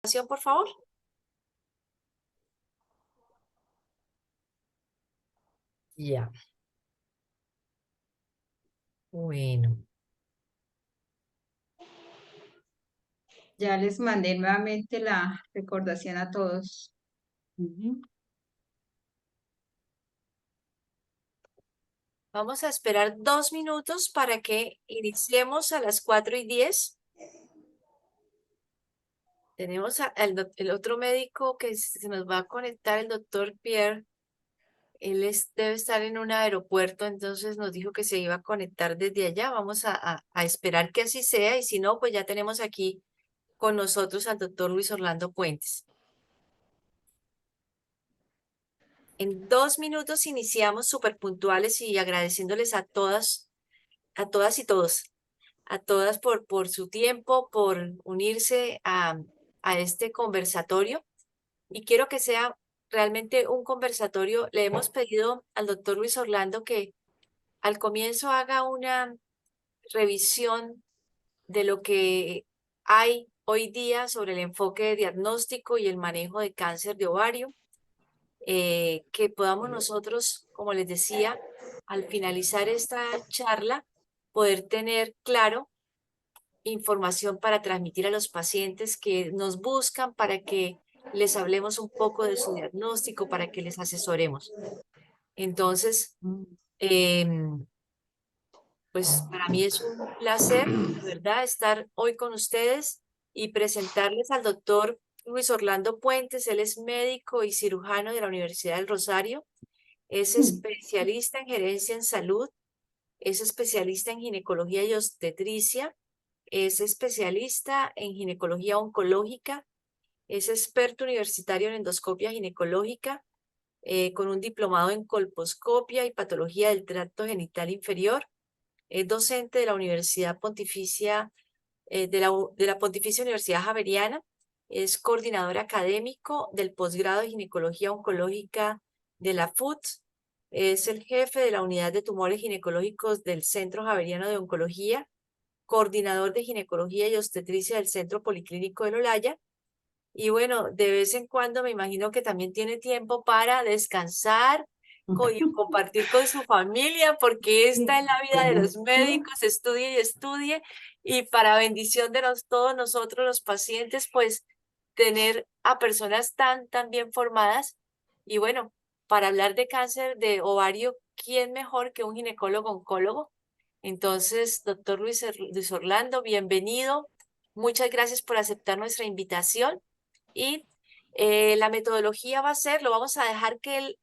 Por favor. Ya. Bueno, Ya les mandé nuevamente la recordación a todos. ujú. Vamos a esperar 2 minutos para que iniciemos a las 4:10. Tenemos el otro médico que se nos va a conectar, el doctor Pierre. Él debe estar en un aeropuerto, entonces nos dijo que se iba a conectar desde allá. Vamos a esperar que así sea y si no, pues ya tenemos aquí con nosotros al doctor Luis Orlando Puentes. En 2 minutos iniciamos súper puntuales y agradeciéndoles a todas y todos, a todas por su tiempo, por unirse a este conversatorio. Y quiero que sea realmente un conversatorio. Le hemos pedido al doctor Luis Orlando que al comienzo haga una revisión de lo que hay hoy día sobre el enfoque de diagnóstico y el manejo de cáncer de ovario, que podamos nosotros, como les decía, al finalizar esta charla, poder tener claro información para transmitir a los pacientes que nos buscan para que les hablemos un poco de su diagnóstico, para que les asesoremos. Entonces, pues para mí es un placer, de verdad, estar hoy con ustedes y presentarles al doctor Luis Orlando Puentes. Él es médico y cirujano de la Universidad del Rosario. Es especialista en gerencia en salud, es especialista en ginecología y obstetricia, es especialista en ginecología oncológica, es experto universitario en endoscopia ginecológica, con un diplomado en colposcopia y patología del tracto genital inferior. Es docente de la Universidad Pontificia, de la Pontificia Universidad Javeriana. Es coordinador académico del posgrado de ginecología oncológica de la FUT. Es el jefe de la unidad de tumores ginecológicos del Centro Javeriano de Oncología, coordinador de ginecología y obstetricia del Centro Policlínico de Olaya. Y bueno, de vez en cuando me imagino que también tiene tiempo para descansar y compartir con su familia, porque esta es la vida de los médicos, estudie y estudie. Y para bendición de todos nosotros, los pacientes, pues tener a personas tan bien formadas. Y bueno, para hablar de cáncer de ovario, ¿quién mejor que un ginecólogo oncólogo? Entonces, doctor Luis Orlando, bienvenido. Muchas gracias por aceptar nuestra invitación. Y la metodología va a ser, lo vamos a dejar que él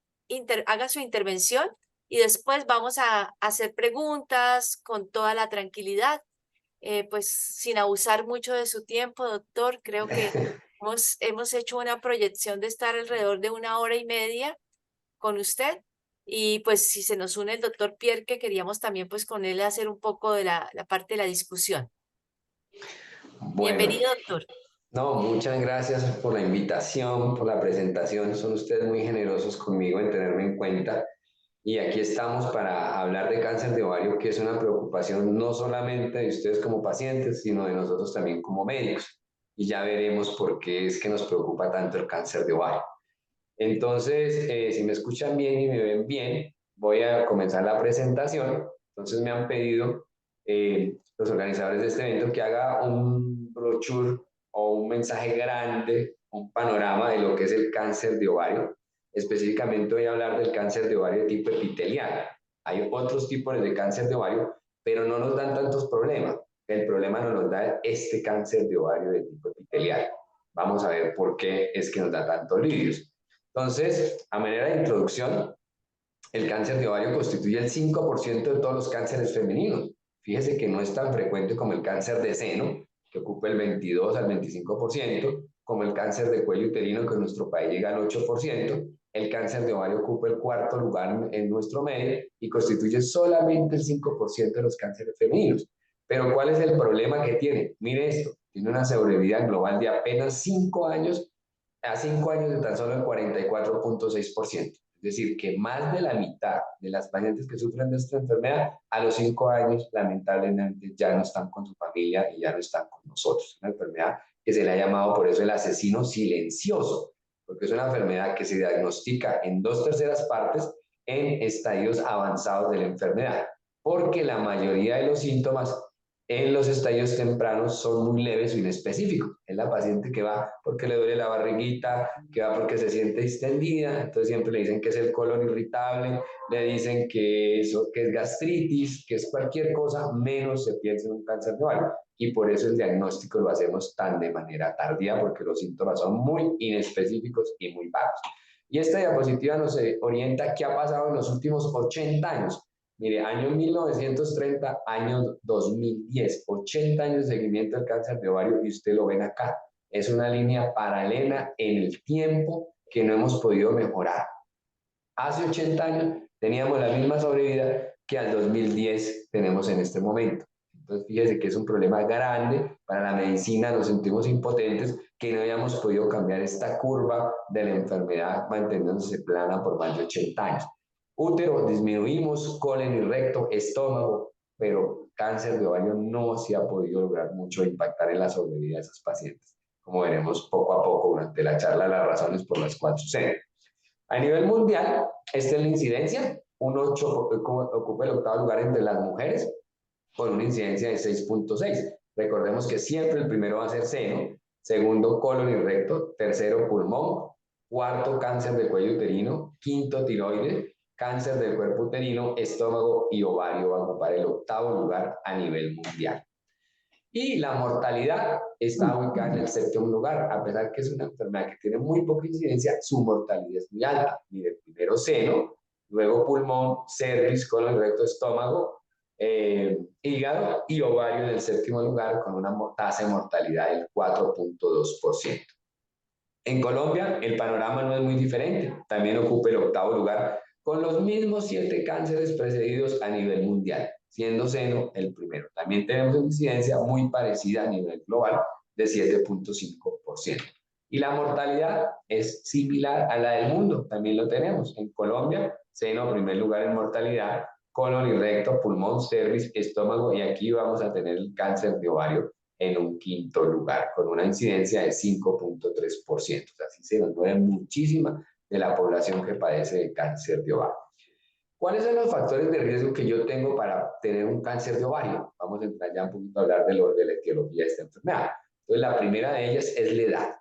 haga su intervención y después vamos a hacer preguntas con toda la tranquilidad, pues sin abusar mucho de su tiempo, doctor. Creo que hemos hecho una proyección de estar alrededor de 1 hora y media con usted. Y pues si se nos une el doctor Pierre, que queríamos también pues con él hacer un poco de la parte de la discusión. Bueno, Bienvenido, doctor. no, muchas gracias por la invitación, por la presentación. Son ustedes muy generosos conmigo en tenerme en cuenta. Y aquí estamos para hablar de cáncer de ovario, que es una preocupación no solamente de ustedes como pacientes, sino de nosotros también como médicos. Y ya veremos por qué es que nos preocupa tanto el cáncer de ovario. Entonces, si me escuchan bien y me ven bien, voy a comenzar la presentación. Entonces me han pedido los organizadores de este evento que haga un brochure o un mensaje grande, un panorama de lo que es el cáncer de ovario. Específicamente voy a hablar del cáncer de ovario de tipo epitelial. Hay otros tipos de cáncer de ovario, pero no nos dan tantos problemas. El problema no nos da este cáncer de ovario de tipo epitelial. Vamos a ver por qué es que nos da tantos lidios. Entonces, a manera de introducción, el cáncer de ovario constituye el 5% de todos los cánceres femeninos. Fíjese que no es tan frecuente como el cáncer de seno, que ocupa el 22 al 25%, como el cáncer de cuello uterino, que en nuestro país llega al 8%. El cáncer de ovario ocupa el cuarto lugar en nuestro medio y constituye solamente el 5% de los cánceres femeninos. Pero ¿cuál es el problema que tiene? Mire esto, tiene una sobrevida global de apenas 5 años, a 5 años de tan solo el 44.6%. Es decir, que más de la mitad de las pacientes que sufren de esta enfermedad a los 5 años lamentablemente ya no están con su familia y ya no están con nosotros. Una enfermedad que se le ha llamado por eso el asesino silencioso, porque es una enfermedad que se diagnostica en 2/3 partes en estadios avanzados de la enfermedad, porque la mayoría de los síntomas en los estadios tempranos son muy leves o inespecíficos. Es la paciente que va porque le duele la barriguita, que va porque se siente distendida, entonces siempre le dicen que es el colon irritable, le dicen que es gastritis, que es cualquier cosa, menos se piensa en un cáncer de ovario. Y por eso el diagnóstico lo hacemos tan de manera tardía, porque los síntomas son muy inespecíficos y muy vagos. Y esta diapositiva nos orienta qué ha pasado en los últimos 80 años. Mire, año 1930, año 2010, 80 años de seguimiento del cáncer de ovario y usted lo ven acá. Es una línea paralela en el tiempo que no hemos podido mejorar. Hace 80 años teníamos la misma sobrevida que al 2010 tenemos en este momento. Entonces, fíjese que es un problema grande para la medicina, nos sentimos impotentes, que no habíamos podido cambiar esta curva de la enfermedad manteniéndose plana por más de 80 años. Útero disminuimos, colon y recto, estómago, pero cáncer de ovario no se ha podido lograr mucho impactar en la sobrevida de esos pacientes, como veremos poco a poco durante la charla, las razones por las cuales sucede. A nivel mundial, esta es la incidencia, ocupa el 8º lugar entre las mujeres, con una incidencia de 6.6. Recordemos que siempre el primero va a ser seno, segundo colon y recto, tercero pulmón, cuarto cáncer de cuello uterino, quinto tiroides, cáncer del cuerpo uterino, estómago y ovario van a ocupar el 8º lugar a nivel mundial. Y la mortalidad está ubicada en el 7º lugar, a pesar que es una enfermedad que tiene muy poca incidencia, su mortalidad es muy alta. Mire, primero seno, luego pulmón, cervix, colon, recto, estómago, hígado y ovario en el 7º lugar con una tasa de mortalidad del 4.2%. En Colombia el panorama no es muy diferente, también ocupa el 8º lugar con los mismos 7 cánceres precedidos a nivel mundial, siendo seno el primero. También tenemos una incidencia muy parecida a nivel global de 7.5%. Y la mortalidad es similar a la del mundo, también lo tenemos. En Colombia, seno primer lugar en mortalidad, colon y recto, pulmón, cervix, estómago, y aquí vamos a tener el cáncer de ovario en un 5º lugar, con una incidencia de 5.3%. O sea, así se nos mueve muchísima de la población que padece de cáncer de ovario. ¿Cuáles son los factores de riesgo que yo tengo para tener un cáncer de ovario? Vamos a entrar ya un poquito a hablar de la etiología de esta enfermedad. Entonces, la primera de ellas es la edad.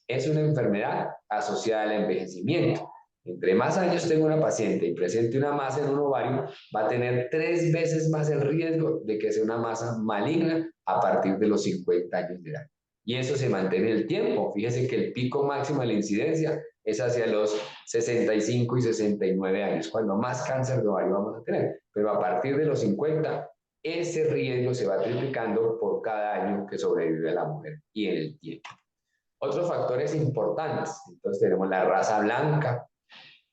Es una enfermedad asociada al envejecimiento. Entre más años tenga una paciente y presente una masa en un ovario, va a tener 3 veces más el riesgo de que sea una masa maligna a partir de los 50 años de edad. Y eso se mantiene en el tiempo. Fíjese que el pico máximo de la incidencia es hacia los 65 y 69 años, cuando más cáncer de ovario vamos a tener. Pero a partir de los 50, ese riesgo se va triplicando por cada año que sobrevive la mujer y en el tiempo. Otros factores importantes, entonces tenemos la raza blanca,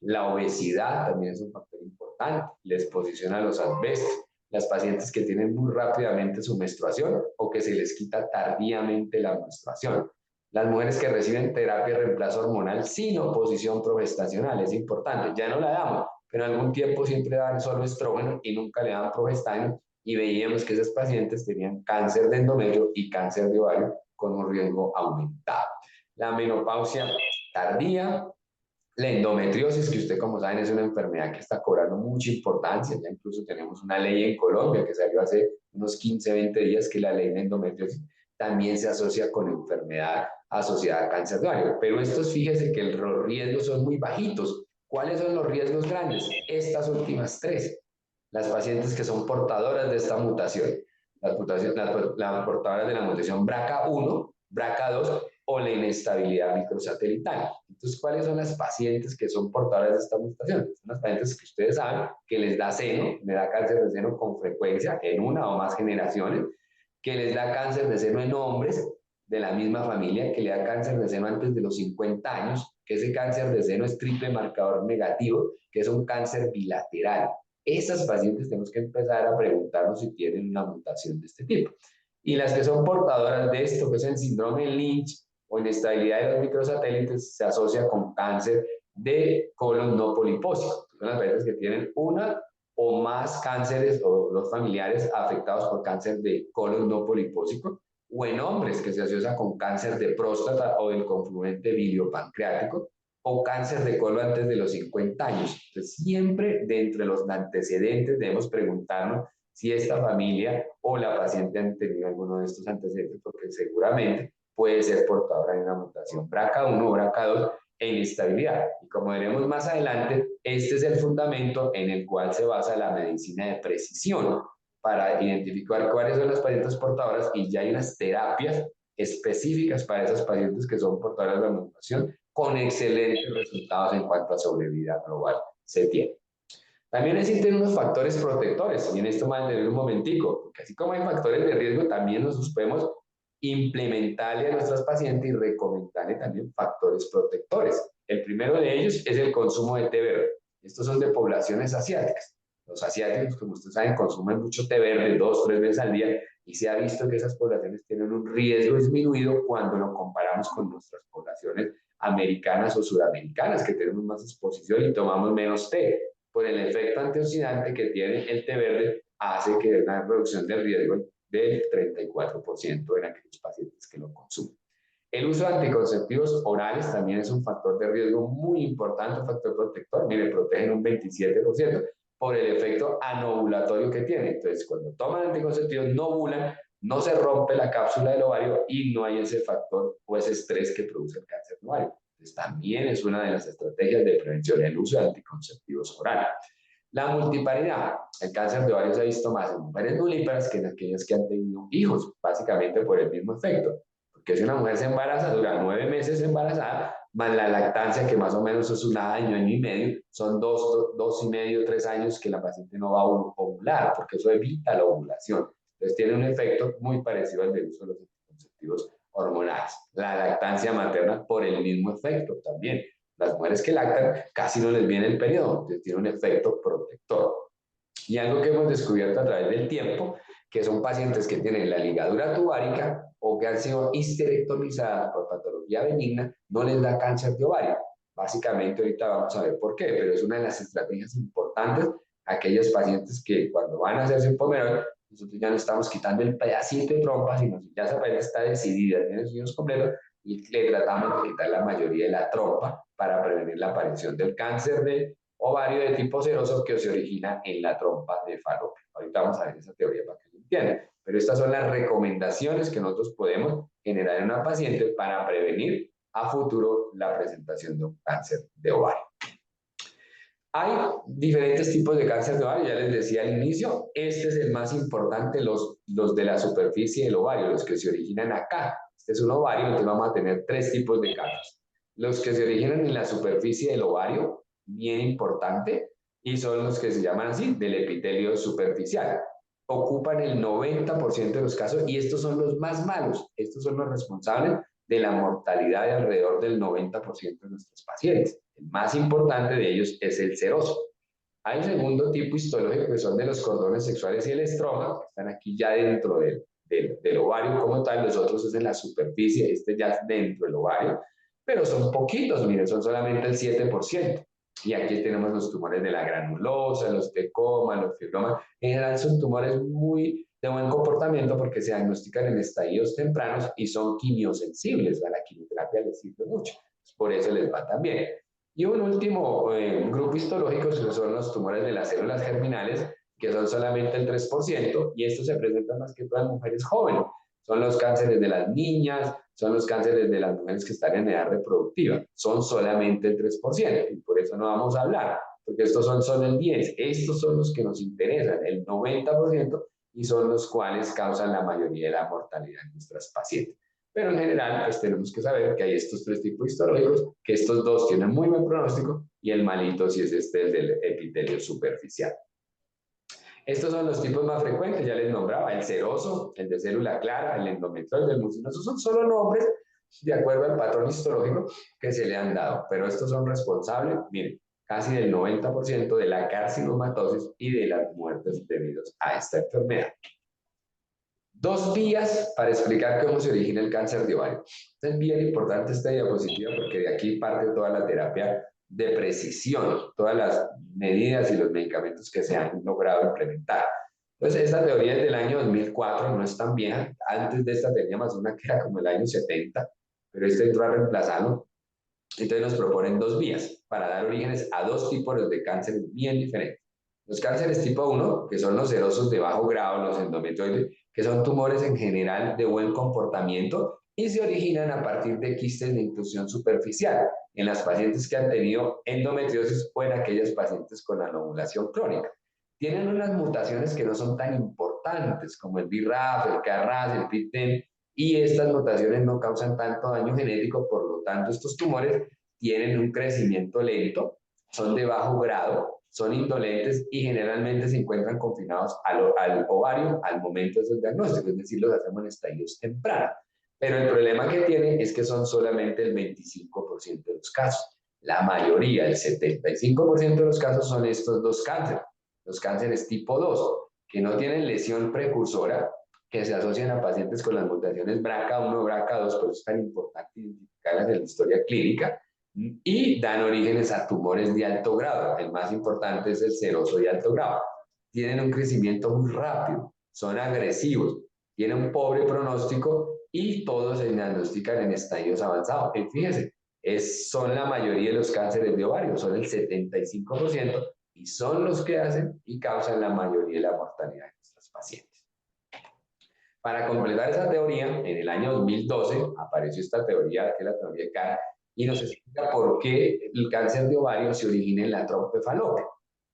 la obesidad también es un factor importante, la exposición a los asbestos, las pacientes que tienen muy rápidamente su menstruación o que se les quita tardíamente la menstruación, las mujeres que reciben terapia de reemplazo hormonal sin oposición progestacional, es importante, ya no la damos, pero en algún tiempo siempre dan solo estrógeno y nunca le dan progestano y veíamos que esas pacientes tenían cáncer de endometrio y cáncer de ovario con un riesgo aumentado. La menopausia tardía, la endometriosis, que usted como saben es una enfermedad que está cobrando mucha importancia, ya incluso tenemos una ley en Colombia que salió hace unos 15, 20 días que la ley de endometriosis también se asocia con enfermedad asociada a cáncer de ovario, pero estos fíjese que los riesgos son muy bajitos. ¿Cuáles son los riesgos grandes? Estas últimas 3, las pacientes que son portadoras de esta mutación, las portadoras de la mutación BRCA1, BRCA2 o la inestabilidad microsatelital. Entonces, ¿cuáles son las pacientes que son portadoras de esta mutación? Son las pacientes que ustedes saben que les da seno, les da cáncer de seno con frecuencia en una o más generaciones, que les da cáncer de seno en hombres de la misma familia, que le da cáncer de seno antes de los 50 años, que ese cáncer de seno es triple marcador negativo, que es un cáncer bilateral. Esas pacientes tenemos que empezar a preguntarnos si tienen una mutación de este tipo. Y las que son portadoras de esto, que es el síndrome de Lynch o inestabilidad de los microsatélites, se asocia con cáncer de colon no polipósico. Son las pacientes que tienen una o más cánceres o los familiares afectados por cáncer de colon no polipósico. o en hombres que se asocia con cáncer de próstata o del confluente biliopancreático, o cáncer de colon antes de los 50 años. Entonces, siempre de entre los antecedentes debemos preguntarnos si esta familia o la paciente han tenido alguno de estos antecedentes, porque seguramente puede ser portadora de una mutación BRCA1 o BRCA2 e inestabilidad. Y como veremos más adelante, este es el fundamento en el cual se basa la medicina de precisión para identificar cuáles son las pacientes portadoras, y ya hay unas terapias específicas para esas pacientes que son portadoras de la mutación con excelentes resultados en cuanto a sobrevida global se tiene. También existen unos factores protectores, y en esto me voy a detener un momentico, porque así como hay factores de riesgo, también nosotros podemos implementarle a nuestros pacientes y recomendarle también factores protectores. El primero de ellos es el consumo de té verde. Estos son de poblaciones asiáticas. Los asiáticos, como ustedes saben, consumen mucho té verde 2-3 veces al día, y se ha visto que esas poblaciones tienen un riesgo disminuido cuando lo comparamos con nuestras poblaciones americanas o suramericanas, que tenemos más exposición y tomamos menos té. Por el efecto antioxidante que tiene el té verde, hace que haya una reducción del riesgo del 34% en aquellos pacientes que lo consumen. El uso de anticonceptivos orales también es un factor de riesgo muy importante, un factor protector. Mire, protegen un 27% por el efecto anovulatorio que tiene. Entonces, cuando toman anticonceptivos, no ovulan, no se rompe la cápsula del ovario y no hay ese factor o ese estrés que produce el cáncer de ovario. Entonces, también es una de las estrategias de prevención el uso de anticonceptivos orales. La multiparidad, el cáncer de ovario se ha visto más en mujeres nulíparas que en aquellas que han tenido hijos, básicamente por el mismo efecto. Porque si una mujer se embaraza, dura 9 meses embarazada, más la lactancia, que más o menos es un año y medio, son 2 y medio, 3 años que la paciente no va a ovular, porque eso evita la ovulación. Entonces tiene un efecto muy parecido al del uso de los anticonceptivos hormonales. La lactancia materna por el mismo efecto también. Las mujeres que lactan casi no les viene el periodo, entonces tiene un efecto protector. Y algo que hemos descubierto a través del tiempo, que son pacientes que tienen la ligadura tubárica o que han sido histerectomizadas por patología benigna, no les da cáncer de ovario. Básicamente ahorita vamos a ver por qué, pero es una de las estrategias importantes. Aquellos pacientes que cuando van a hacerse un pomerol, nosotros ya no estamos quitando el pedacito de trompa, sino que ya esa paciente está decidida, tiene sus hijos completos, y le tratamos de quitar la mayoría de la trompa para prevenir la aparición del cáncer de ovario de tipo seroso que se origina en la trompa de falopio. Ahorita vamos a ver esa teoría para que lo entiendan. Pero estas son las recomendaciones que nosotros podemos generar en una paciente para prevenir a futuro la presentación de un cáncer de ovario. Hay diferentes tipos de cáncer de ovario, ya les decía al inicio, este es el más importante, los de la superficie del ovario, los que se originan acá. Este es un ovario, entonces vamos a tener 3 tipos de cáncer. Los que se originan en la superficie del ovario, bien importante, y son los que se llaman así, del epitelio superficial. Ocupan el 90% de los casos y estos son los más malos, estos son los responsables de la mortalidad de alrededor del 90% de nuestros pacientes. El más importante de ellos es el seroso. Hay un segundo tipo histológico que son de los cordones sexuales y el estroma, que están aquí ya dentro del ovario como tal, los otros es en la superficie, este ya es dentro del ovario, pero son poquitos, miren, son solamente el 7%. Y aquí tenemos los tumores de la granulosa, los tecomas, los fibromas. En general son tumores muy de buen comportamiento porque se diagnostican en estadios tempranos y son quimiosensibles. A la quimioterapia les sirve mucho. Por eso les va tan bien. Y un último grupo histológico son los tumores de las células germinales, que son solamente el 3%, y estos se presentan más que todas mujeres jóvenes. Son los cánceres de las niñas, son los cánceres de las mujeres que están en edad reproductiva. Son solamente el 3%, y por eso no vamos a hablar, porque estos son solo el 10%. Estos son los que nos interesan, el 90%, y son los cuales causan la mayoría de la mortalidad en nuestras pacientes. Pero en general, pues tenemos que saber que hay estos 3 tipos histológicos, que estos 2 tienen muy buen pronóstico, y el malito si es este, el del epitelio superficial. Estos son los tipos más frecuentes, ya les nombraba, el seroso, el de célula clara, el endometrioide, el mucinoso, son solo nombres de acuerdo al patrón histológico que se le han dado, pero estos son responsables, miren, casi del 90% de la carcinomatosis y de las muertes debidas a esta enfermedad. 2 vías para explicar cómo se origina el cáncer de ovario. Es bien importante esta diapositiva porque de aquí parte toda la terapia de precisión, todas las medidas y los medicamentos que se han logrado implementar. Entonces, esta teoría es del año 2004, no es tan vieja. Antes de esta teníamos una que era como el año 70, pero este entró a reemplazarlo. Entonces nos proponen dos vías para dar orígenes a dos tipos de cáncer bien diferentes. Los cánceres tipo 1, que son los serosos de bajo grado, los endometrioides, que son tumores en general de buen comportamiento y se originan a partir de quistes de intrusión superficial en las pacientes que han tenido endometriosis o en aquellas pacientes con anovulación crónica. Tienen unas mutaciones que no son tan importantes como el BRAF, el KRAS, el PTEN, y estas mutaciones no causan tanto daño genético, por lo tanto estos tumores tienen un crecimiento lento, son de bajo grado, son indolentes y generalmente se encuentran confinados al ovario al momento de su diagnóstico, es decir, los hacemos en estadios tempranos. Pero el problema que tienen es que son solamente el 25% de los casos. La mayoría, el 75% de los casos son estos dos cánceres, los cánceres tipo 2, que no tienen lesión precursora, que se asocian a pacientes con las mutaciones BRCA1, BRCA2, por eso es tan importante identificarlas en la historia clínica, y dan orígenes a tumores de alto grado. El más importante es el seroso de alto grado. Tienen un crecimiento muy rápido, son agresivos, tienen un pobre pronóstico y todos se diagnostican en estadios avanzados. Y fíjense, son la mayoría de los cánceres de ovario, son el 75%, y son los que hacen y causan la mayoría de la mortalidad de nuestros pacientes. Para completar esa teoría, en el año 2012 apareció esta teoría, que es la teoría de Carr, y nos explica por qué el cáncer de ovario se origina en la trompa de falopio.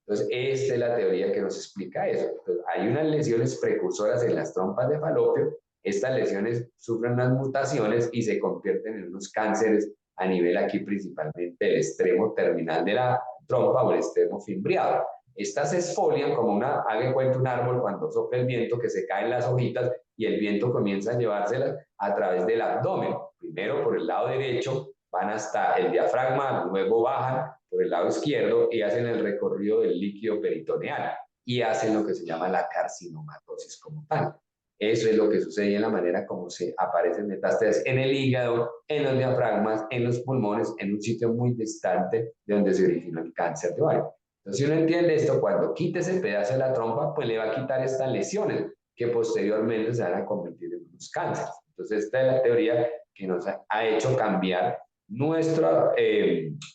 Entonces, esta es la teoría que nos explica eso. Entonces, hay unas lesiones precursoras en las trompas de falopio, estas lesiones sufren unas mutaciones y se convierten en unos cánceres a nivel aquí principalmente el extremo terminal de la trompa o el extremo fimbriado. Estas se esfolian como haga cuenta un árbol cuando sopla el viento, que se caen las hojitas y el viento comienza a llevárselas a través del abdomen. Primero por el lado derecho, van hasta el diafragma, luego bajan por el lado izquierdo y hacen el recorrido del líquido peritoneal y hacen lo que se llama la carcinomatosis como tal. Eso es lo que sucede en la manera como se aparecen metástasis en el hígado, en los diafragmas, en los pulmones, en un sitio muy distante de donde se originó el cáncer de ovario. Entonces, si uno entiende esto, cuando quite ese pedazo de la trompa, pues le va a quitar estas lesiones que posteriormente se van a convertir en unos cánceres. Entonces, esta es la teoría que nos ha hecho cambiar nuestro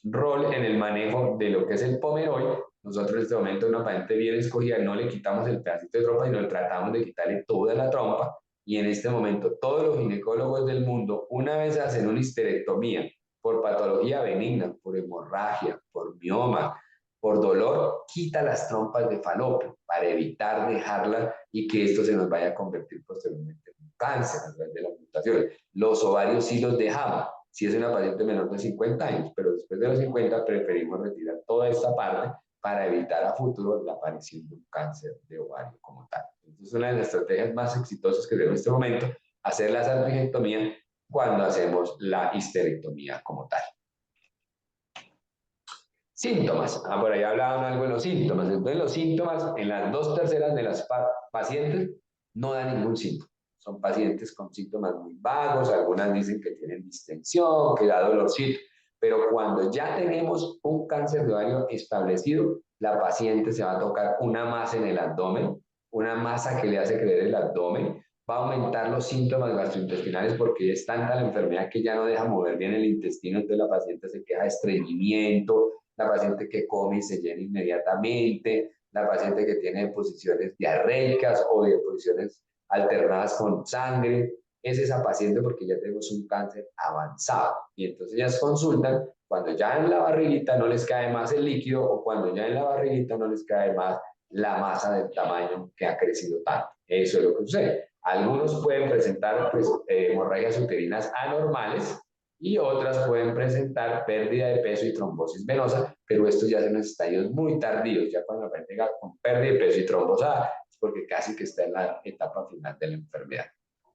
rol en el manejo de lo que es el pomeroy. Nosotros en este momento, una paciente bien escogida, no le quitamos el pedacito de trompa, sino tratamos de quitarle toda la trompa. Y en este momento, todos los ginecólogos del mundo, una vez hacen una histerectomía por patología benigna, por hemorragia, por mioma, por dolor, quita las trompas de falopio para evitar dejarlas y que esto se nos vaya a convertir posteriormente en un cáncer a través de las mutaciones. Los ovarios sí los dejamos, si es una paciente menor de 50 años, pero después de los 50 preferimos retirar toda esta parte para evitar a futuro la aparición de un cáncer de ovario como tal. Entonces, una de las estrategias más exitosas que tenemos en este momento, hacer la salpingectomía cuando hacemos la histerectomía como tal. Síntomas. Por ahí hablaban algo de los síntomas. Entonces, los síntomas en las 2/3 de las pacientes no dan ningún síntoma. Son pacientes con síntomas muy vagos, algunas dicen que tienen distensión, que da dolorcito, pero cuando ya tenemos un cáncer de ovario establecido, la paciente se va a tocar una masa en el abdomen, una masa que le hace crecer el abdomen, va a aumentar los síntomas gastrointestinales porque es tanta la enfermedad que ya no deja mover bien el intestino, entonces la paciente se queja de estreñimiento, la paciente que come y se llena inmediatamente, la paciente que tiene deposiciones diarreicas o deposiciones alternadas con sangre, es esa paciente porque ya tenemos un cáncer avanzado. Y entonces ellas consultan cuando ya en la barriguita no les cae más el líquido o cuando ya en la barriguita no les cae más la masa del tamaño que ha crecido tanto. Eso es lo que sucede. Algunos pueden presentar pues, hemorragias uterinas anormales y otras pueden presentar pérdida de peso y trombosis venosa, pero esto ya son estadios muy tardíos, ya cuando la paciente llega con pérdida de peso y trombosada, porque casi que está en la etapa final de la enfermedad.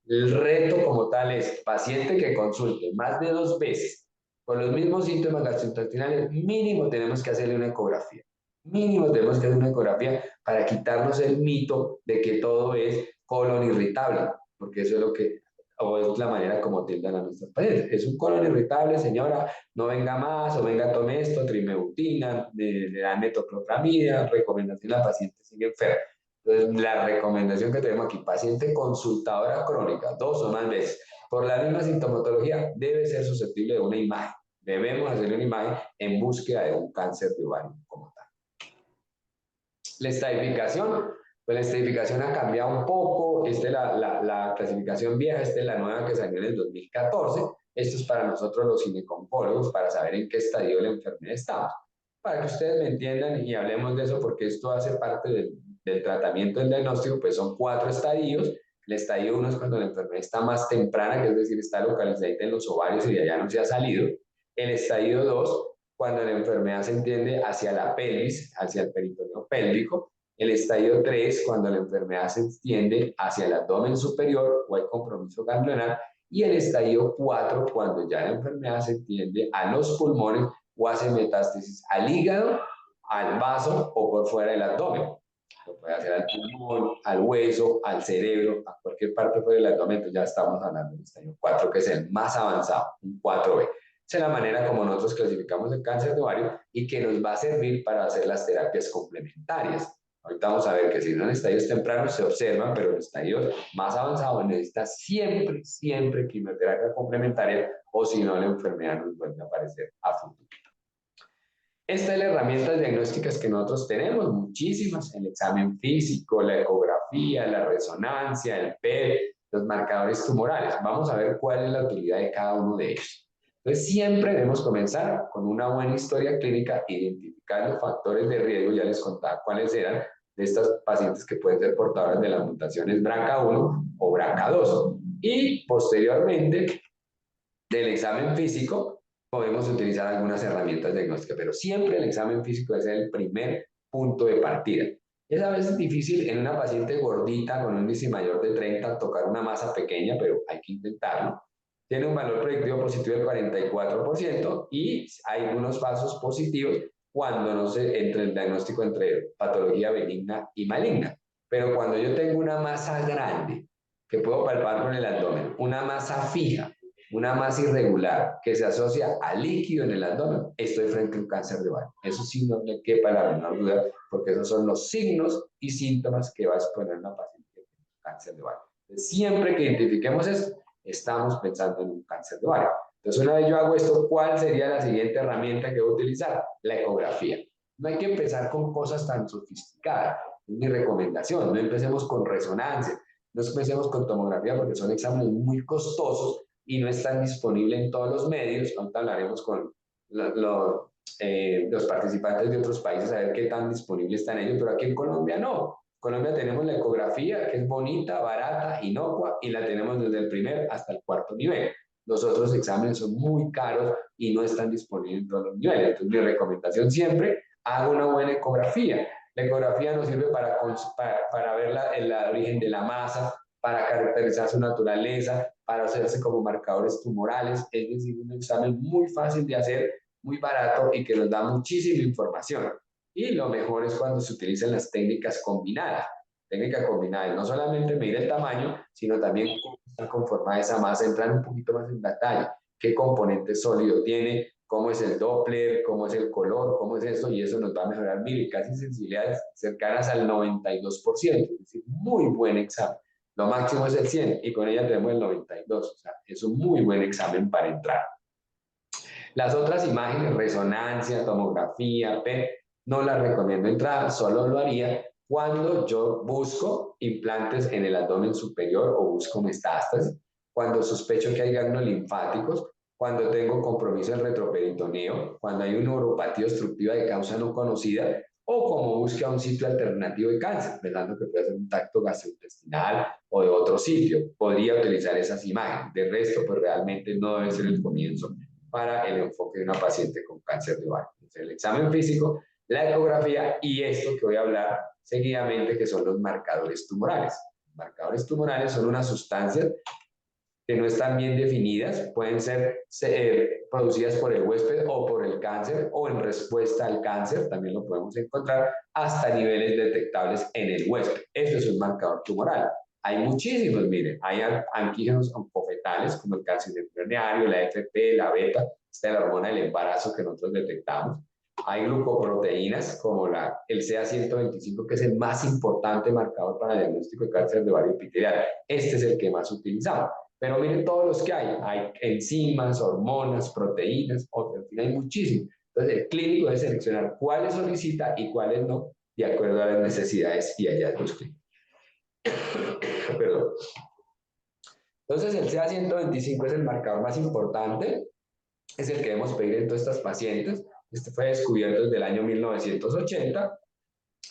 El reto como tal es paciente que consulte más de 2 veces con los mismos síntomas gastrointestinales, mínimo tenemos que hacerle una ecografía. Mínimo tenemos que hacer una ecografía para quitarnos el mito de que todo es colon irritable, porque eso es lo que, o es la manera como tildan a nuestros pacientes. Es un colon irritable, señora, no venga más, o venga, tome esto, trimebutina, le dan metoclopramida, recomendación, la paciente sigue enferma. Entonces, la recomendación que tenemos aquí, paciente consultadora crónica, 2 o más veces, por la misma sintomatología, debe ser susceptible de una imagen. Debemos hacerle una imagen en búsqueda de un cáncer de ovario como tal. La estadificación, pues la estadificación ha cambiado un poco. Esta es la clasificación vieja, esta es la nueva que salió en el 2014. Esto es para nosotros los ginecólogos, para saber en qué estadio de la enfermedad estamos. Para que ustedes me entiendan y hablemos de eso, porque esto hace parte del tratamiento del diagnóstico, pues son 4 estadios. El estadio 1 es cuando la enfermedad está más temprana, que es decir, está localizada en los ovarios y de allá no se ha salido. El estadio 2, cuando la enfermedad se entiende hacia la pelvis, hacia el peritoneo pélvico. El estadio 3, cuando la enfermedad se extiende hacia el abdomen superior o hay compromiso ganglionar. Y el estadio 4, cuando ya la enfermedad se extiende a los pulmones o hace metástasis al hígado, al vaso o por fuera del abdomen. Lo puede hacer al pulmón, al hueso, al cerebro, a cualquier parte fuera del abdomen. Entonces ya estamos hablando del estadio 4, que es el más avanzado, un 4B. Esa es la manera como nosotros clasificamos el cáncer de ovario y que nos va a servir para hacer las terapias complementarias. Ahorita vamos a ver que si son estadios tempranos se observan, pero en estadios más avanzados necesita siempre quimioterapia complementaria o si no la enfermedad nos vuelve a aparecer a futuro. Esta es la herramienta diagnósticas que nosotros tenemos, muchísimas, el examen físico, la ecografía, la resonancia, el PET, los marcadores tumorales. Vamos a ver cuál es la utilidad de cada uno de ellos. Entonces, siempre debemos comenzar con una buena historia clínica, identificar los factores de riesgo, ya les contaba cuáles eran, de estas pacientes que pueden ser portadoras de las mutaciones BRCA1 o BRCA2. Y posteriormente, del examen físico, podemos utilizar algunas herramientas diagnósticas, pero siempre el examen físico es el primer punto de partida. Es a veces difícil en una paciente gordita con un índice mayor de 30 tocar una masa pequeña, pero hay que intentarlo. Tiene un valor predictivo positivo del 44% y hay unos falsos positivos cuando no se entre el diagnóstico entre patología benigna y maligna. Pero cuando yo tengo una masa grande que puedo palpar con el abdomen, una masa fija, una masa irregular que se asocia a líquido en el abdomen, estoy frente a un cáncer de ovario. Eso sí no le quepa la menor duda, porque esos son los signos y síntomas que va a exponer una paciente con cáncer de ovario. Entonces, siempre que identifiquemos eso, estamos pensando en un cáncer de ovario. Entonces, una vez yo hago esto, ¿cuál sería la siguiente herramienta que voy a utilizar? La ecografía. No hay que empezar con cosas tan sofisticadas. Es mi recomendación. No empecemos con resonancia, no empecemos con tomografía porque son exámenes muy costosos y no están disponibles en todos los medios. Ahorita hablaremos con los participantes de otros países a ver qué tan disponibles están ellos, pero aquí en Colombia no. En Colombia tenemos la ecografía, que es bonita, barata, inocua, y la tenemos desde el primer hasta el 4.º nivel. Los otros exámenes son muy caros y no están disponibles en todos los niveles. Entonces, mi recomendación siempre, haga una buena ecografía. La ecografía nos sirve para ver el origen de la masa, para caracterizar su naturaleza, para hacerse como marcadores tumorales, es decir, un examen muy fácil de hacer, muy barato y que nos da muchísima información. Y lo mejor es cuando se utilizan las técnicas combinadas. Técnica combinada, no solamente medir el tamaño, sino también cómo está conformada esa masa, entrar un poquito más en detalle, qué componente sólido tiene, cómo es el Doppler, cómo es el color, cómo es eso, y eso nos va a mejorar, mire, casi sensibilidades cercanas al 92%, es decir, muy buen examen. Lo máximo es el 100 y con ella tenemos el 92, o sea, es un muy buen examen para entrar. Las otras imágenes, resonancia, tomografía, PET, no las recomiendo entrar, solo lo haría cuando yo busco implantes en el abdomen superior o busco metástasis, cuando sospecho que hay ganglios linfáticos, cuando tengo compromiso del retroperitoneo, cuando hay una uropatía obstructiva de causa no conocida o como busca un sitio alternativo de cáncer, pensando que puede ser un tracto gastrointestinal o de otro sitio. Podría utilizar esas imágenes. De resto, pues realmente no debe ser el comienzo para el enfoque de una paciente con cáncer de ovario. Entonces, el examen físico, la ecografía y esto que voy a hablar seguidamente, que son los marcadores tumorales. Los marcadores tumorales son unas sustancias que no están bien definidas, pueden ser producidas por el huésped o por el cáncer o en respuesta al cáncer, también lo podemos encontrar hasta niveles detectables en el huésped. Esto es un marcador tumoral. Hay muchísimos, miren, hay antígenos oncofetales como el cáncer embrionario, la FP, la beta, esta es la hormona del embarazo que nosotros detectamos. Hay glucoproteínas como el CA125, que es el más importante marcador para el diagnóstico de cáncer de ovario epitelial. Este es el que más utilizamos. Pero miren todos los que hay. Hay enzimas, hormonas, proteínas, en fin, hay muchísimos. Entonces, el clínico debe seleccionar cuáles solicita y cuáles no, de acuerdo a las necesidades y hallazgos clínicos. Perdón. Entonces, el CA125 es el marcador más importante, es el que debemos pedir en todas estas pacientes. Este fue descubierto desde el año 1980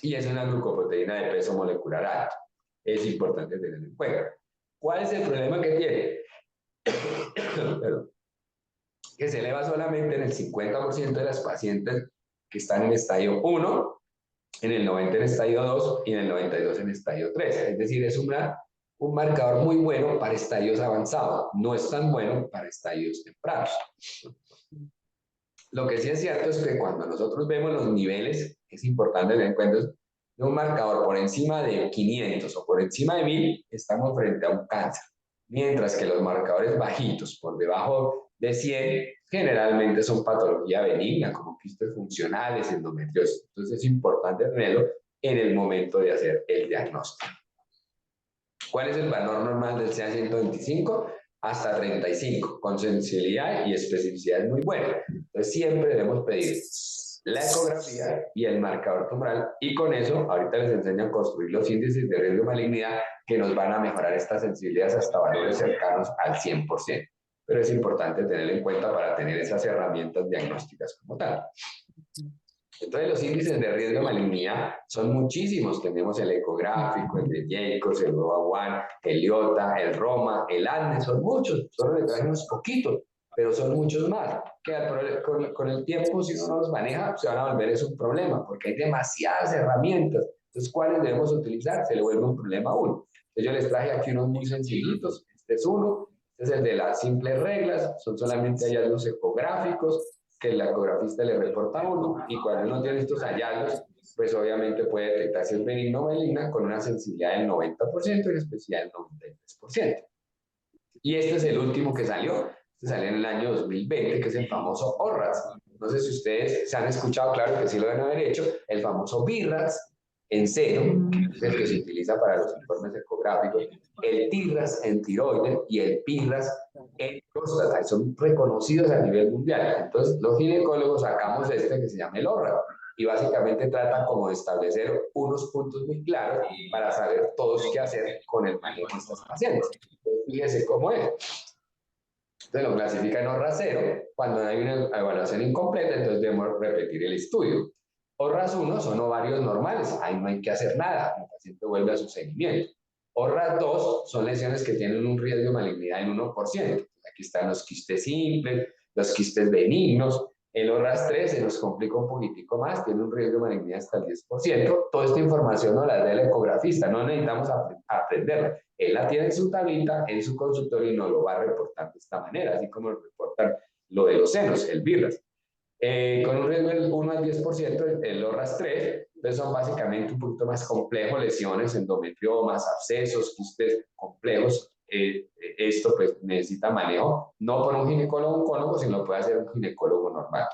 y es una glucoproteína de peso molecular alto. Es importante tenerlo en cuenta. ¿Cuál es el problema que tiene? Perdón. Que se eleva solamente en el 50% de las pacientes que están en estadio 1, en el 90% en estadio 2 y en el 92% en estadio 3. Es decir, es un marcador muy bueno para estadios avanzados, no es tan bueno para estadios tempranos. Lo que sí es cierto es que cuando nosotros vemos los niveles, es importante tener en cuenta de un marcador por encima de 500 o por encima de 1000, estamos frente a un cáncer. Mientras que los marcadores bajitos, por debajo de 100, generalmente son patología benigna, como quistes funcionales, endometriosis. Entonces es importante tenerlo en el momento de hacer el diagnóstico. ¿Cuál es el valor normal del CA125? Hasta 35, con sensibilidad y especificidad muy buena. Entonces siempre debemos pedir la ecografía y el marcador tumoral, y con eso ahorita les enseño a construir los índices de riesgo de malignidad que nos van a mejorar estas sensibilidades hasta valores cercanos al 100%. Pero es importante tenerlo en cuenta para tener esas herramientas diagnósticas como tal. Entonces los índices de riesgo de malignidad son muchísimos. Tenemos el ecográfico, el de Jacobs, el ROA1, el IOTA, el ROMA, el ANDE, son muchos. Solo le traje unos poquitos, pero son muchos más. Que con el tiempo, si uno no los maneja, se van a volver eso un problema, porque hay demasiadas herramientas. Entonces, ¿cuáles debemos utilizar? Se le vuelve un problema a uno. Entonces yo les traje aquí unos muy sencillitos. Este es uno. Este es el de las simples reglas. Son solamente hallazgos ecográficos que el ecografista le reporta a uno, y cuando uno tiene estos hallazgos, pues obviamente puede detectar si es benigna o maligna con una sensibilidad del 90% y una especificidad del 93%. Y este es el último que salió. Este salió en el año 2020, que es el famoso ORRAS. No sé si ustedes se han escuchado, claro que sí lo deben haber hecho, el famoso BIRRAS en seno, que es el que se utiliza para los informes ecográficos, el TIRRAS en tiroides y el PIRRAS en próstata. Son reconocidos a nivel mundial. Entonces, los ginecólogos sacamos este que se llama el ORRAS, y básicamente tratan como de establecer unos puntos muy claros para saber todos qué hacer con el manejo de estas pacientes. Entonces, fíjense cómo es. Entonces lo clasifica en ORRAS 0. Cuando hay una evaluación incompleta, entonces debemos repetir el estudio. ORRAS 1 son ovarios normales, ahí no hay que hacer nada, el paciente vuelve a su seguimiento. ORRAS 2 son lesiones que tienen un riesgo de malignidad en 1%. Aquí están los quistes simples, los quistes benignos. El ORRAS 3 se nos complica un poquitico más, tiene un riesgo de malignidad hasta el 10%. Toda esta información nos la da el ecografista, no necesitamos aprenderla. Él la tiene en su tablita, en su consultorio, y nos lo va a reportar de esta manera, así como reportan lo de los senos, el BIRRAS. Con un riesgo del 1 al 10%, el ORRAS 3, entonces son básicamente un poquito más complejos, lesiones, endometriomas, abscesos, quistes complejos. Esto pues necesita manejo, no por un ginecólogo oncólogo, sino puede ser un ginecólogo normal.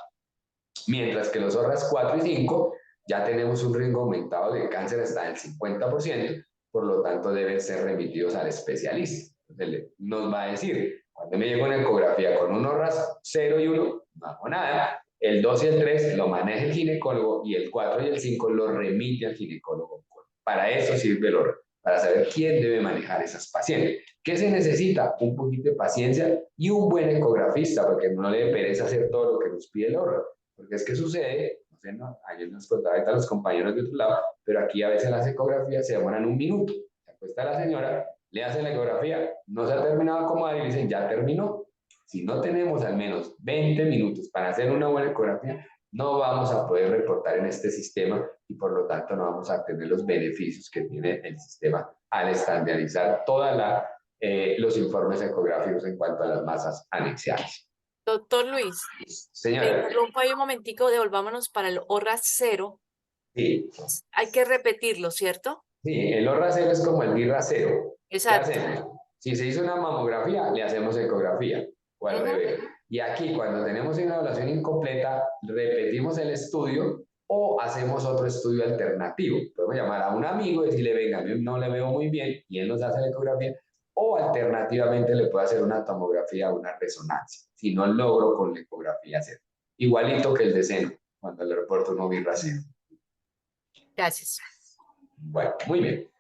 Mientras que los ORRAS 4 y 5 ya tenemos un riesgo aumentado de cáncer hasta el 50%, por lo tanto deben ser remitidos al especialista. Entonces, nos va a decir, cuando me llega una ecografía con un ORRAS 0 y 1, no hago nada. El 2 y el 3 lo maneja el ginecólogo, y el 4 y el 5 lo remite al ginecólogo. Para eso sirve el ORRAS, para saber quién debe manejar esas pacientes. ¿Qué se necesita? Un poquito de paciencia y un buen ecografista, porque no le dé pereza hacer todo lo que nos pide el ORRAS. Porque es que sucede, no sé, no, ayer nos contaba ahorita los compañeros de otro lado, pero aquí a veces las ecografías se demoran un minuto. Se acuesta la señora, le hacen la ecografía, no se ha terminado de acomodar y dicen, ya terminó. Si no tenemos al menos 20 minutos para hacer una buena ecografía, no vamos a poder reportar en este sistema, y por lo tanto no vamos a tener los beneficios que tiene el sistema al estandarizar todos los informes ecográficos en cuanto a las masas anexiales. Doctor Luis, le Señora. interrumpo ahí un momentico, devolvámonos para el ORRAS 0. Sí. Hay que repetirlo, ¿cierto? Sí, el ORRAS 0 es como el BIRRAS 0. Exacto. ¿Qué hacemos? Si se hizo una mamografía, le hacemos ecografía, o al revés. Y aquí, cuando tenemos una evaluación incompleta, repetimos el estudio o hacemos otro estudio alternativo. Podemos llamar a un amigo y decirle, venga, yo no le veo muy bien, y él nos hace la ecografía, o alternativamente le puede hacer una tomografía o una resonancia, si no logro con la ecografía hacer. Igualito que el de seno, cuando le reporto un ovirraceo. Gracias. Bueno, muy bien.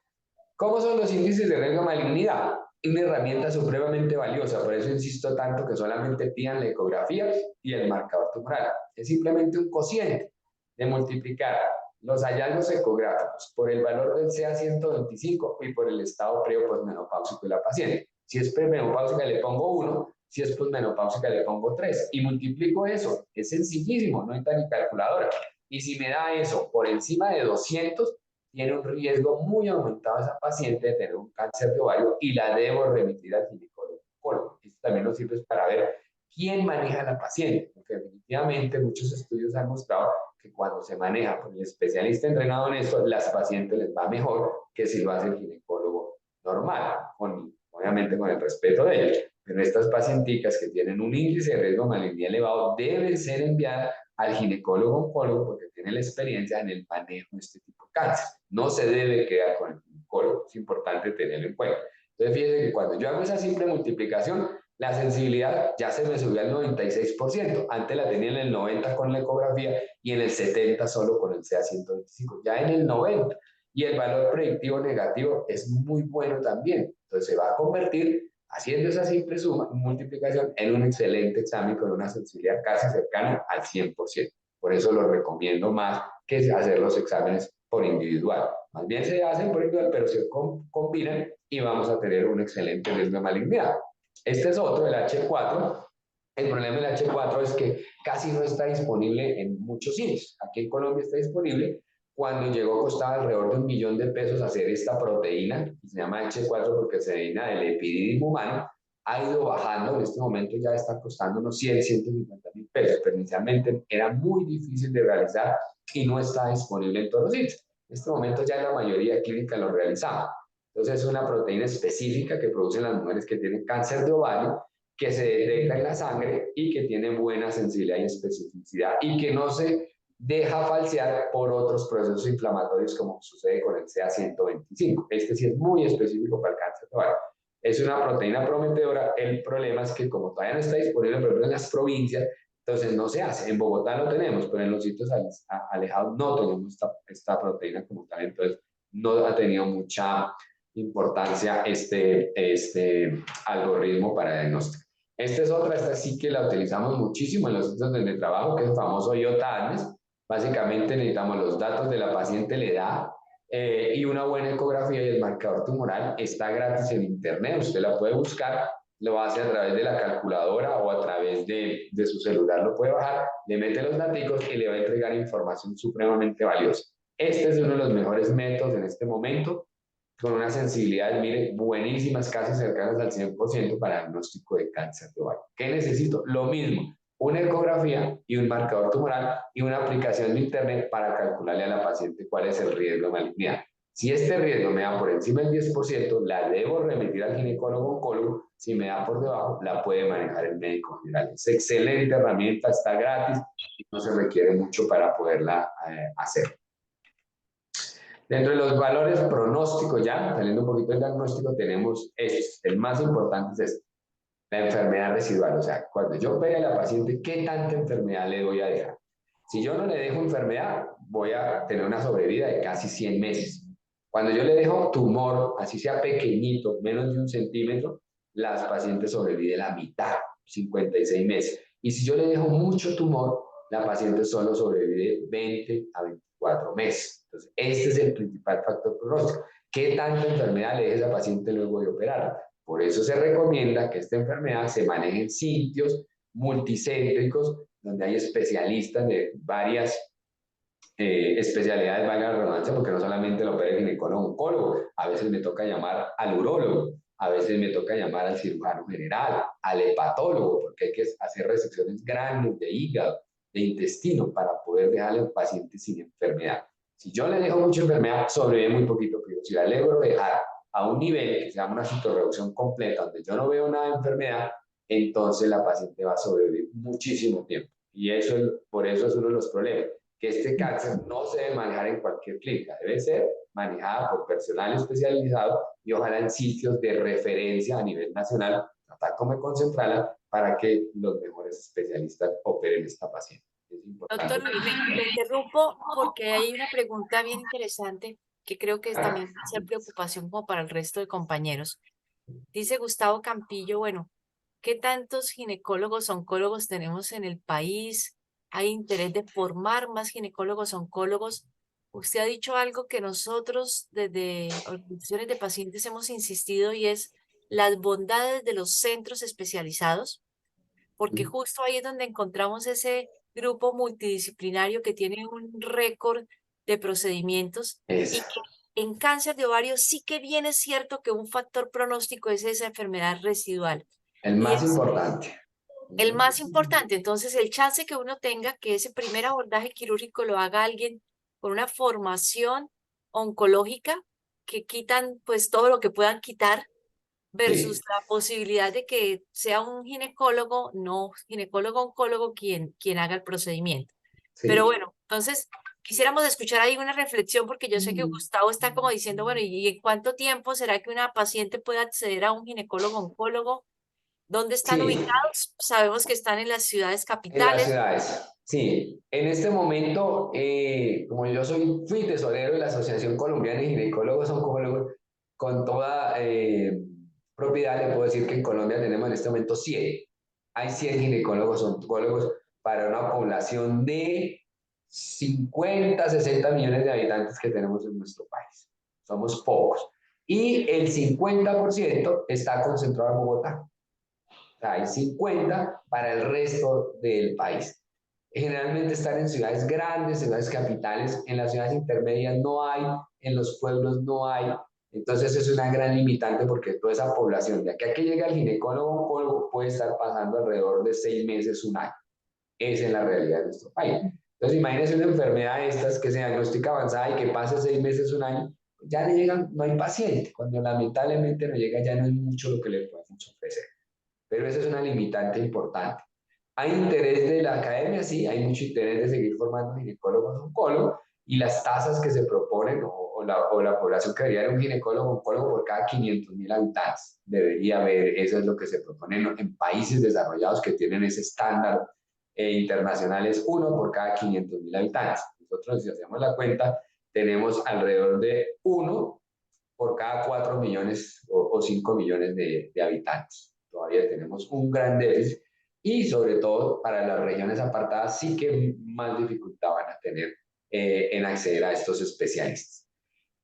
¿Cómo son los índices de riesgo de malignidad? Una herramienta supremamente valiosa, por eso insisto tanto que solamente pidan la ecografía y el marcador tumoral. Es simplemente un cociente de multiplicar los hallazgos ecográficos por el valor del CA-125 y por el estado pre- o posmenopáusico de la paciente. Si es premenopáusica le pongo 1, si es posmenopáusica le pongo 3 y multiplico eso. Es sencillísimo, no necesita ni calculadora. Y si me da eso por encima de 200, tiene un riesgo muy aumentado esa paciente de tener un cáncer de ovario y la debo remitir al ginecólogo. Esto también nos sirve para ver quién maneja a la paciente, porque definitivamente muchos estudios han mostrado que cuando se maneja por el especialista entrenado en esto, las pacientes les va mejor que si lo hace el ginecólogo normal, obviamente con el respeto de ellos. Pero estas pacienticas que tienen un índice de riesgo de malignidad elevado deben ser enviadas al ginecólogo oncólogo porque tiene la experiencia en el manejo de este tipo de cáncer. No se debe quedar con el ginecólogo, es importante tenerlo en cuenta. Entonces, fíjense que cuando yo hago esa simple multiplicación, la sensibilidad ya se me subió al 96%. Antes la tenía en el 90% con la ecografía y en el 70% solo con el CA-125. Ya en el 90%. Y el valor predictivo negativo es muy bueno también. Entonces se va a convertir, haciendo esa simple suma, multiplicación, en un excelente examen con una sensibilidad casi cercana al 100%. Por eso lo recomiendo más que hacer los exámenes por individual. Más bien se hacen por individual, pero se combinan y vamos a tener un excelente riesgo de malignidad. Este es otro, el H4. El problema del H4 es que casi no está disponible en muchos sitios. Aquí en Colombia está disponible. Cuando llegó costaba alrededor de $1.000.000 hacer esta proteína, que se llama H4 porque se origina del epididymo humano. Ha ido bajando, en este momento ya está costando unos 100, 150 mil pesos, pero inicialmente era muy difícil de realizar y no está disponible en todos los sitios. En este momento ya la mayoría de clínicas lo realizamos. Entonces es una proteína específica que producen las mujeres que tienen cáncer de ovario, que se detecta en la sangre y que tiene buena sensibilidad y especificidad y que no se deja falsear por otros procesos inflamatorios como sucede con el CA-125. Este sí es muy específico para el cáncer de ovario. Es una proteína prometedora. El problema es que como todavía no está disponible, por ejemplo, en las provincias, entonces no se hace. En Bogotá lo tenemos, pero en los sitios alejados no tenemos esta proteína como tal. Entonces no ha tenido mucha importancia este algoritmo para diagnóstico. Esta es otra, esta sí que la utilizamos muchísimo en los sitios donde trabajo, que es el famoso IOTA-ADNES. Básicamente necesitamos los datos de la paciente, la edad, y una buena ecografía y el marcador tumoral. Está gratis en internet, usted la puede buscar, lo hace a través de la calculadora o a través de su celular, lo puede bajar, le mete los datos y le va a entregar información supremamente valiosa. Este es uno de los mejores métodos en este momento, con una sensibilidad, mire, buenísimas, casi cercanas al 100% para diagnóstico de cáncer de ovario. ¿Qué necesito? Lo mismo, una ecografía y un marcador tumoral y una aplicación de internet para calcularle a la paciente cuál es el riesgo de malignidad. Si este riesgo me da por encima del 10%, la debo remitir al ginecólogo oncólogo. Si me da por debajo, la puede manejar el médico general. Es excelente herramienta, está gratis y no se requiere mucho para poderla hacer. Dentro de los valores pronósticos, ya saliendo un poquito del diagnóstico, tenemos estos. El más importante es este, la enfermedad residual. O sea, cuando yo opere a la paciente, ¿qué tanta enfermedad le voy a dejar? Si yo no le dejo enfermedad, voy a tener una sobrevida de casi 100 meses. Cuando yo le dejo tumor, así sea pequeñito, menos de 1 centímetro, las pacientes sobreviven la mitad, 56 meses. Y si yo le dejo mucho tumor, la paciente solo sobrevive 20 a 24 meses. Entonces, este es el principal factor pronóstico. ¿Qué tanta enfermedad le deja a esa paciente luego de operarla? Por eso se recomienda que esta enfermedad se maneje en sitios multicéntricos, donde hay especialistas de varias especialidades, valga la redundancia, porque no solamente lo opera el ginecólogo oncólogo, a veces me toca llamar al urólogo, a veces me toca llamar al cirujano general, al hepatólogo, porque hay que hacer resecciones grandes de hígado, de intestino, para poder dejarle al paciente sin enfermedad. Si yo le dejo mucha enfermedad, sobrevive muy poquito, pero si la logro dejar a un nivel que se llama una citorreducción completa, donde yo no veo nada de enfermedad, entonces la paciente va a sobrevivir muchísimo tiempo. Y eso por eso es uno de los problemas, que este cáncer no se debe manejar en cualquier clínica, debe ser manejada por personal especializado y ojalá en sitios de referencia a nivel nacional, tratar como concentrarla para que los mejores especialistas operen esta paciente. Es importante. Doctor Luis, le interrumpo porque hay una pregunta bien interesante que creo que también va a ser preocupación como para el resto de compañeros. Dice Gustavo Campillo, bueno, ¿qué tantos ginecólogos, oncólogos tenemos en el país? ¿Hay interés de formar más ginecólogos, oncólogos? Usted ha dicho algo que nosotros desde organizaciones de pacientes hemos insistido y es las bondades de los centros especializados, porque justo ahí es donde encontramos ese grupo multidisciplinario que tiene un récord de procedimientos y Eso. que en cáncer de ovario sí que bien es cierto que un factor pronóstico es esa enfermedad residual El y más es importante. el más importante. Entonces, el chance que uno tenga que ese primer abordaje quirúrgico lo haga alguien con una formación oncológica que quitan pues todo lo que puedan quitar versus Sí, la posibilidad de que sea un ginecólogo, no ginecólogo oncólogo quien haga el procedimiento. Pero sí. bueno, entonces quisiéramos escuchar ahí una reflexión porque yo sé que Gustavo está como diciendo, bueno, ¿y en cuánto tiempo será que una paciente puede acceder a un ginecólogo oncólogo? ¿Dónde están Sí, ubicados? Sabemos que están en las ciudades en las capitales. ciudades. Sí, en este momento, como yo fui tesorero de la Asociación Colombiana de Ginecólogos Oncólogos, con toda propiedad le puedo decir que en Colombia tenemos en este momento 100. Hay 100 ginecólogos oncólogos para una población de 50, 60 millones de habitantes que tenemos en nuestro país. Somos pocos. Y el 50% está concentrado en Bogotá. O sea, hay 50 para el resto del país. Generalmente están en ciudades grandes, en ciudades capitales, en las ciudades intermedias no hay, en los pueblos no hay. Entonces es una gran limitante porque toda esa población, de aquí a que llegue el ginecólogo oncólogo, puede estar pasando alrededor de 6 meses, un año. Esa es la realidad de nuestro país. Entonces imagínense una enfermedad de estas que se diagnostica avanzada y que pase 6 meses, un año, ya le llegan, no hay paciente. Cuando lamentablemente no llega, ya no es mucho lo que le podemos ofrecer. Pero esa es una limitante importante. ¿Hay interés de la academia? Sí, hay mucho interés de seguir formando ginecólogos oncólogos y las tasas que se proponen o la población que debería haber un ginecólogo oncólogo por cada 500.000 habitantes. Debería haber, eso es lo que se propone en países desarrollados que tienen ese estándar internacional, es uno por cada 500.000 habitantes. Nosotros, si hacemos la cuenta, tenemos alrededor de uno por cada 4 millones o 5 millones de habitantes. Todavía tenemos un gran déficit y sobre todo para las regiones apartadas sí que más dificultad van a tener en acceder a estos especialistas.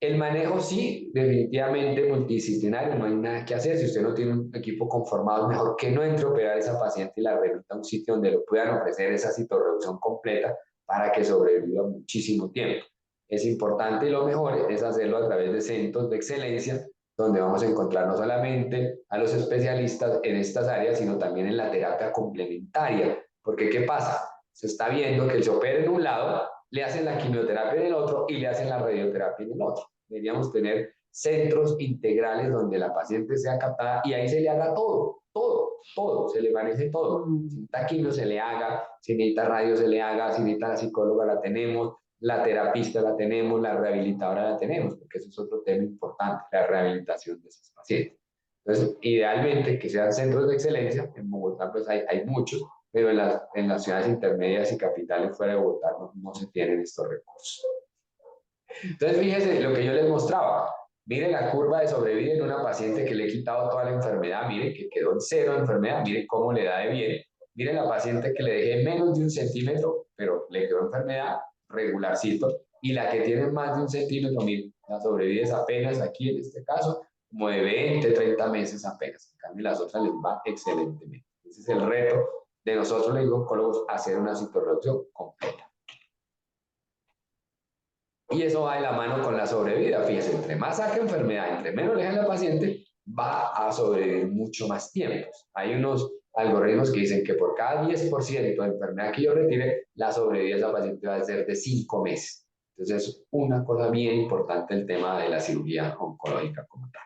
El manejo sí, definitivamente multidisciplinario, no hay nada que hacer. Si usted no tiene un equipo conformado, es mejor que no entre a operar a esa paciente y la remita a un sitio donde le puedan ofrecer esa citorreducción completa para que sobreviva muchísimo tiempo. Es importante y lo mejor es hacerlo a través de centros de excelencia, donde vamos a encontrar no solamente a los especialistas en estas áreas, sino también en la terapia complementaria. Porque ¿qué pasa? Se está viendo que se opera en un lado, le hacen la quimioterapia en el otro y le hacen la radioterapia en el otro. Deberíamos tener centros integrales donde la paciente sea captada y ahí se le haga todo, todo, todo, se le maneje todo. Si necesita quimio se le haga, si necesita radio se le haga, si necesita la psicóloga la tenemos, la terapista la tenemos, la rehabilitadora la tenemos, porque eso es otro tema importante, la rehabilitación de esos pacientes. Entonces, idealmente que sean centros de excelencia, en Bogotá pues hay muchos, pero en las ciudades intermedias y capitales fuera de Bogotá no se tienen estos recursos. Entonces, fíjese lo que yo les mostraba. Mire la curva de sobrevida en una paciente que le he quitado toda la enfermedad, mire que quedó en cero de enfermedad, mire cómo le da de bien. Mire la paciente que le dejé menos de 1 centímetro, pero le quedó enfermedad regularcito, y la que tiene más de 1 centímetro, mire, la sobrevida es apenas aquí en este caso, como de 20, 30 meses apenas. En cambio, las otras les va excelentemente. Ese es el reto de nosotros, los oncólogos, hacer una citorreducción completa. Y eso va de la mano con la sobrevida. Fíjense, entre más saque enfermedad, entre menos le deja a la paciente, va a sobrevivir mucho más tiempo. Hay unos algoritmos que dicen que por cada 10% de enfermedad que yo retire, la sobrevida de esa paciente va a ser de 5 meses. Entonces, es una cosa bien importante el tema de la cirugía oncológica como tal.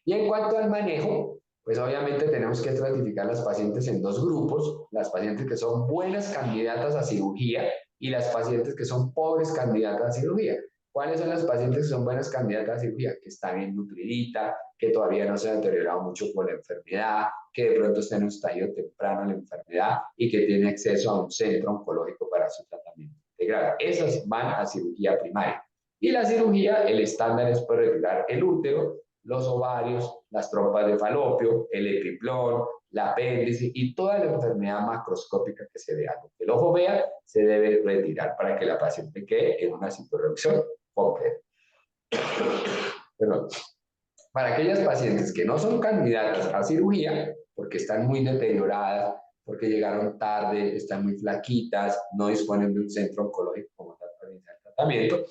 Y en cuanto al manejo, pues obviamente tenemos que estratificar las pacientes en dos grupos, las pacientes que son buenas candidatas a cirugía y las pacientes que son pobres candidatas a cirugía. ¿Cuáles son las pacientes que son buenas candidatas a cirugía? Que están bien nutriditas, que todavía no se ha deteriorado mucho por la enfermedad, que de pronto está en un estadio temprano la enfermedad y que tiene acceso a un centro oncológico para su tratamiento integral. Esas van a cirugía primaria. Y la cirugía, el estándar es por retirar el útero, los ovarios, las trompas de falopio, el epiplón, la apéndice y toda la enfermedad macroscópica que se vea. Lo que el ojo vea se debe retirar para que la paciente quede en una citorreducción completa. Perdón. Para aquellas pacientes que no son candidatas a cirugía, porque están muy deterioradas, porque llegaron tarde, están muy flaquitas, no disponen de un centro oncológico como tal para iniciar el tratamiento,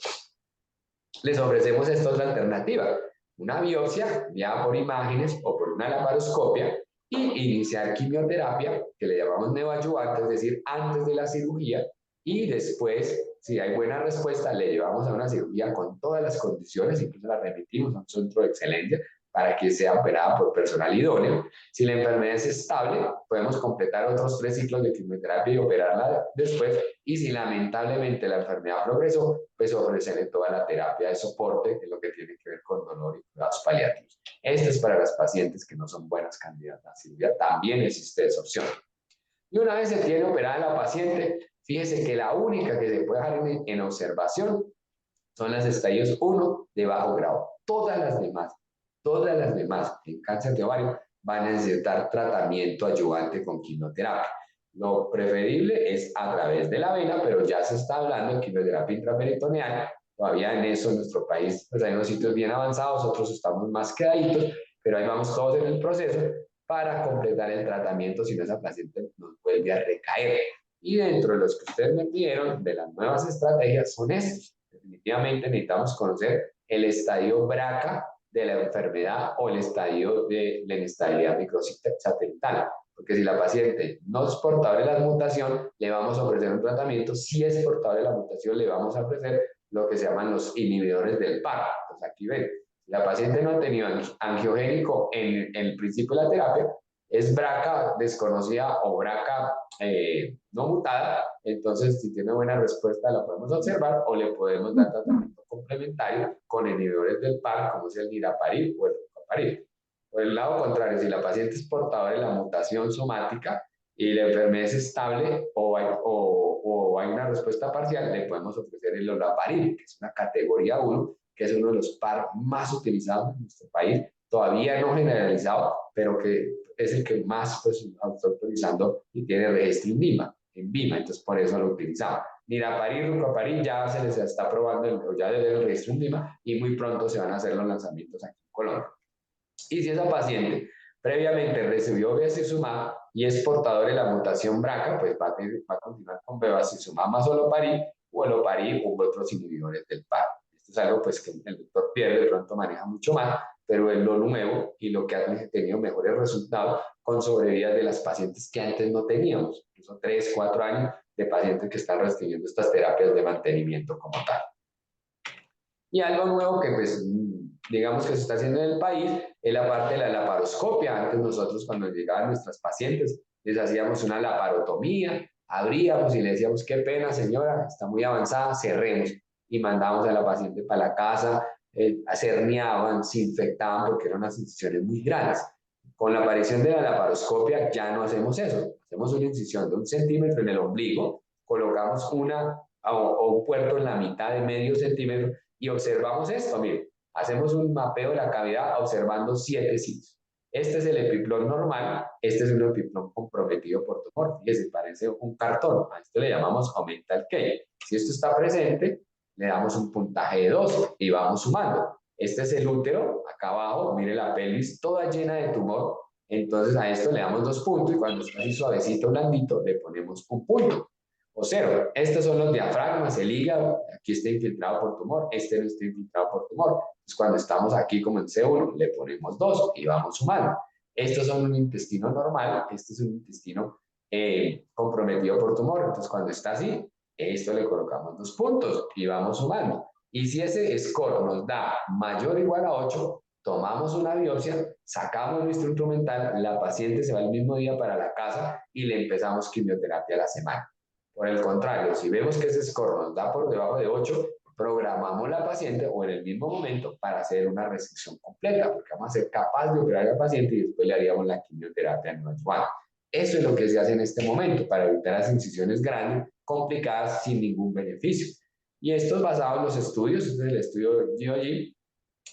les ofrecemos esta otra alternativa, una biopsia ya por imágenes o por una laparoscopia y iniciar quimioterapia, que le llamamos neoadyuvante, es decir, antes de la cirugía, y después, si hay buena respuesta, le llevamos a una cirugía con todas las condiciones, incluso la remitimos a un centro de excelencia para que sea operada por personal idóneo. Si la enfermedad es estable, podemos completar otros 3 ciclos de quimioterapia y operarla después. Y si lamentablemente la enfermedad progresó, pues ofrecerle toda la terapia de soporte, en lo que tiene que ver con dolor y cuidados paliativos. Esto es para las pacientes que no son buenas candidatas a cirugía. También existe esa opción. Y una vez se tiene operada la paciente, fíjese que la única que se puede dejar en observación son las estadios 1 de bajo grado. Todas las demás en cáncer de ovario van a necesitar tratamiento adyuvante con quimioterapia. Lo preferible es a través de la vena, pero ya se está hablando de quimioterapia intraperitoneal. Todavía en eso en nuestro país pues hay unos sitios bien avanzados, otros estamos más quedaditos, pero ahí vamos todos en el proceso para completar el tratamiento si no esa paciente nos vuelve a recaer. Y dentro de los que ustedes me pidieron, de las nuevas estrategias, son estos. Definitivamente necesitamos conocer el estadio BRCA de la enfermedad o el estadio de la inestabilidad microsatelital. Porque si la paciente no es portadora de la mutación, le vamos a ofrecer un tratamiento. Si es portadora de la mutación, le vamos a ofrecer lo que se llaman los inhibidores del PAR. Entonces aquí ven, si la paciente no ha tenido angiogénico en el principio de la terapia, es BRCA desconocida o BRCA no mutada, entonces si tiene buena respuesta la podemos observar o le podemos dar tratamiento complementario con inhibidores del PAR como es el niraparib o el rucaparib. Por el lado contrario, si la paciente es portadora de la mutación somática y la enfermedad es estable o hay una respuesta parcial, le podemos ofrecer el olaparib, que es una categoría 1, que es uno de los PAR más utilizados en nuestro país, todavía no generalizado, pero que es el que más pues, está utilizando y tiene registro en VIMA, entonces por eso lo utilizamos. Niraparib, rucaparib ya se les está probando, ya debe el registro en VIMA y muy pronto se van a hacer los lanzamientos aquí en Colombia. Y si esa paciente previamente recibió bevacizumab y es portador de la mutación BRCA, pues va a continuar con bevacizumab más olaparib o olaparib u otros inhibidores del PAR. Esto es algo pues, que el doctor Pierre de pronto maneja mucho más, pero es lo nuevo y lo que ha tenido mejores resultados con sobrevidas de las pacientes que antes no teníamos, incluso 3, 4 años de pacientes que están recibiendo estas terapias de mantenimiento como tal. Y algo nuevo que pues digamos que se está haciendo en el país es la parte de la laparoscopia. Antes nosotros cuando llegaban nuestras pacientes les hacíamos una laparotomía, abríamos y le decíamos qué pena señora, está muy avanzada, cerremos y mandábamos a la paciente para la casa, se herniaban, se infectaban porque eran unas incisiones muy grandes. Con la aparición de la laparoscopia ya no hacemos eso, hacemos una incisión de 1 centímetro en el ombligo, colocamos o un puerto en la mitad de medio centímetro y observamos esto, miren, hacemos un mapeo de la cavidad observando 7 sitios. Este es el epiplón normal, este es un epiplón comprometido por tumor, fíjense, parece un cartón, a esto le llamamos aumental K. Si esto está presente, le damos un puntaje de 2 y vamos sumando. Este es el útero, acá abajo, mire la pelvis toda llena de tumor, entonces a esto le damos 2 puntos y cuando está así suavecito, blandito, le ponemos 1 punto. O 0. Estos son los diafragmas, el hígado, aquí está infiltrado por tumor, este no está infiltrado por tumor. Entonces cuando estamos aquí como en C1, le ponemos 2 y vamos sumando. Estos son un intestino normal, este es un intestino comprometido por tumor, entonces cuando está así, esto le colocamos 2 puntos y vamos sumando. Y si ese score nos da mayor o igual a 8, tomamos una biopsia, sacamos nuestro instrumental, la paciente se va el mismo día para la casa y le empezamos quimioterapia a la semana. Por el contrario, si vemos que ese score nos da por debajo de 8, programamos la paciente o en el mismo momento para hacer una resección completa, porque vamos a ser capaces de operar al paciente y después le haríamos la quimioterapia en neoadjuvante. Eso es lo que se hace en este momento para evitar las incisiones grandes, complicadas, sin ningún beneficio. Y esto es basado en los estudios, este es el estudio GOG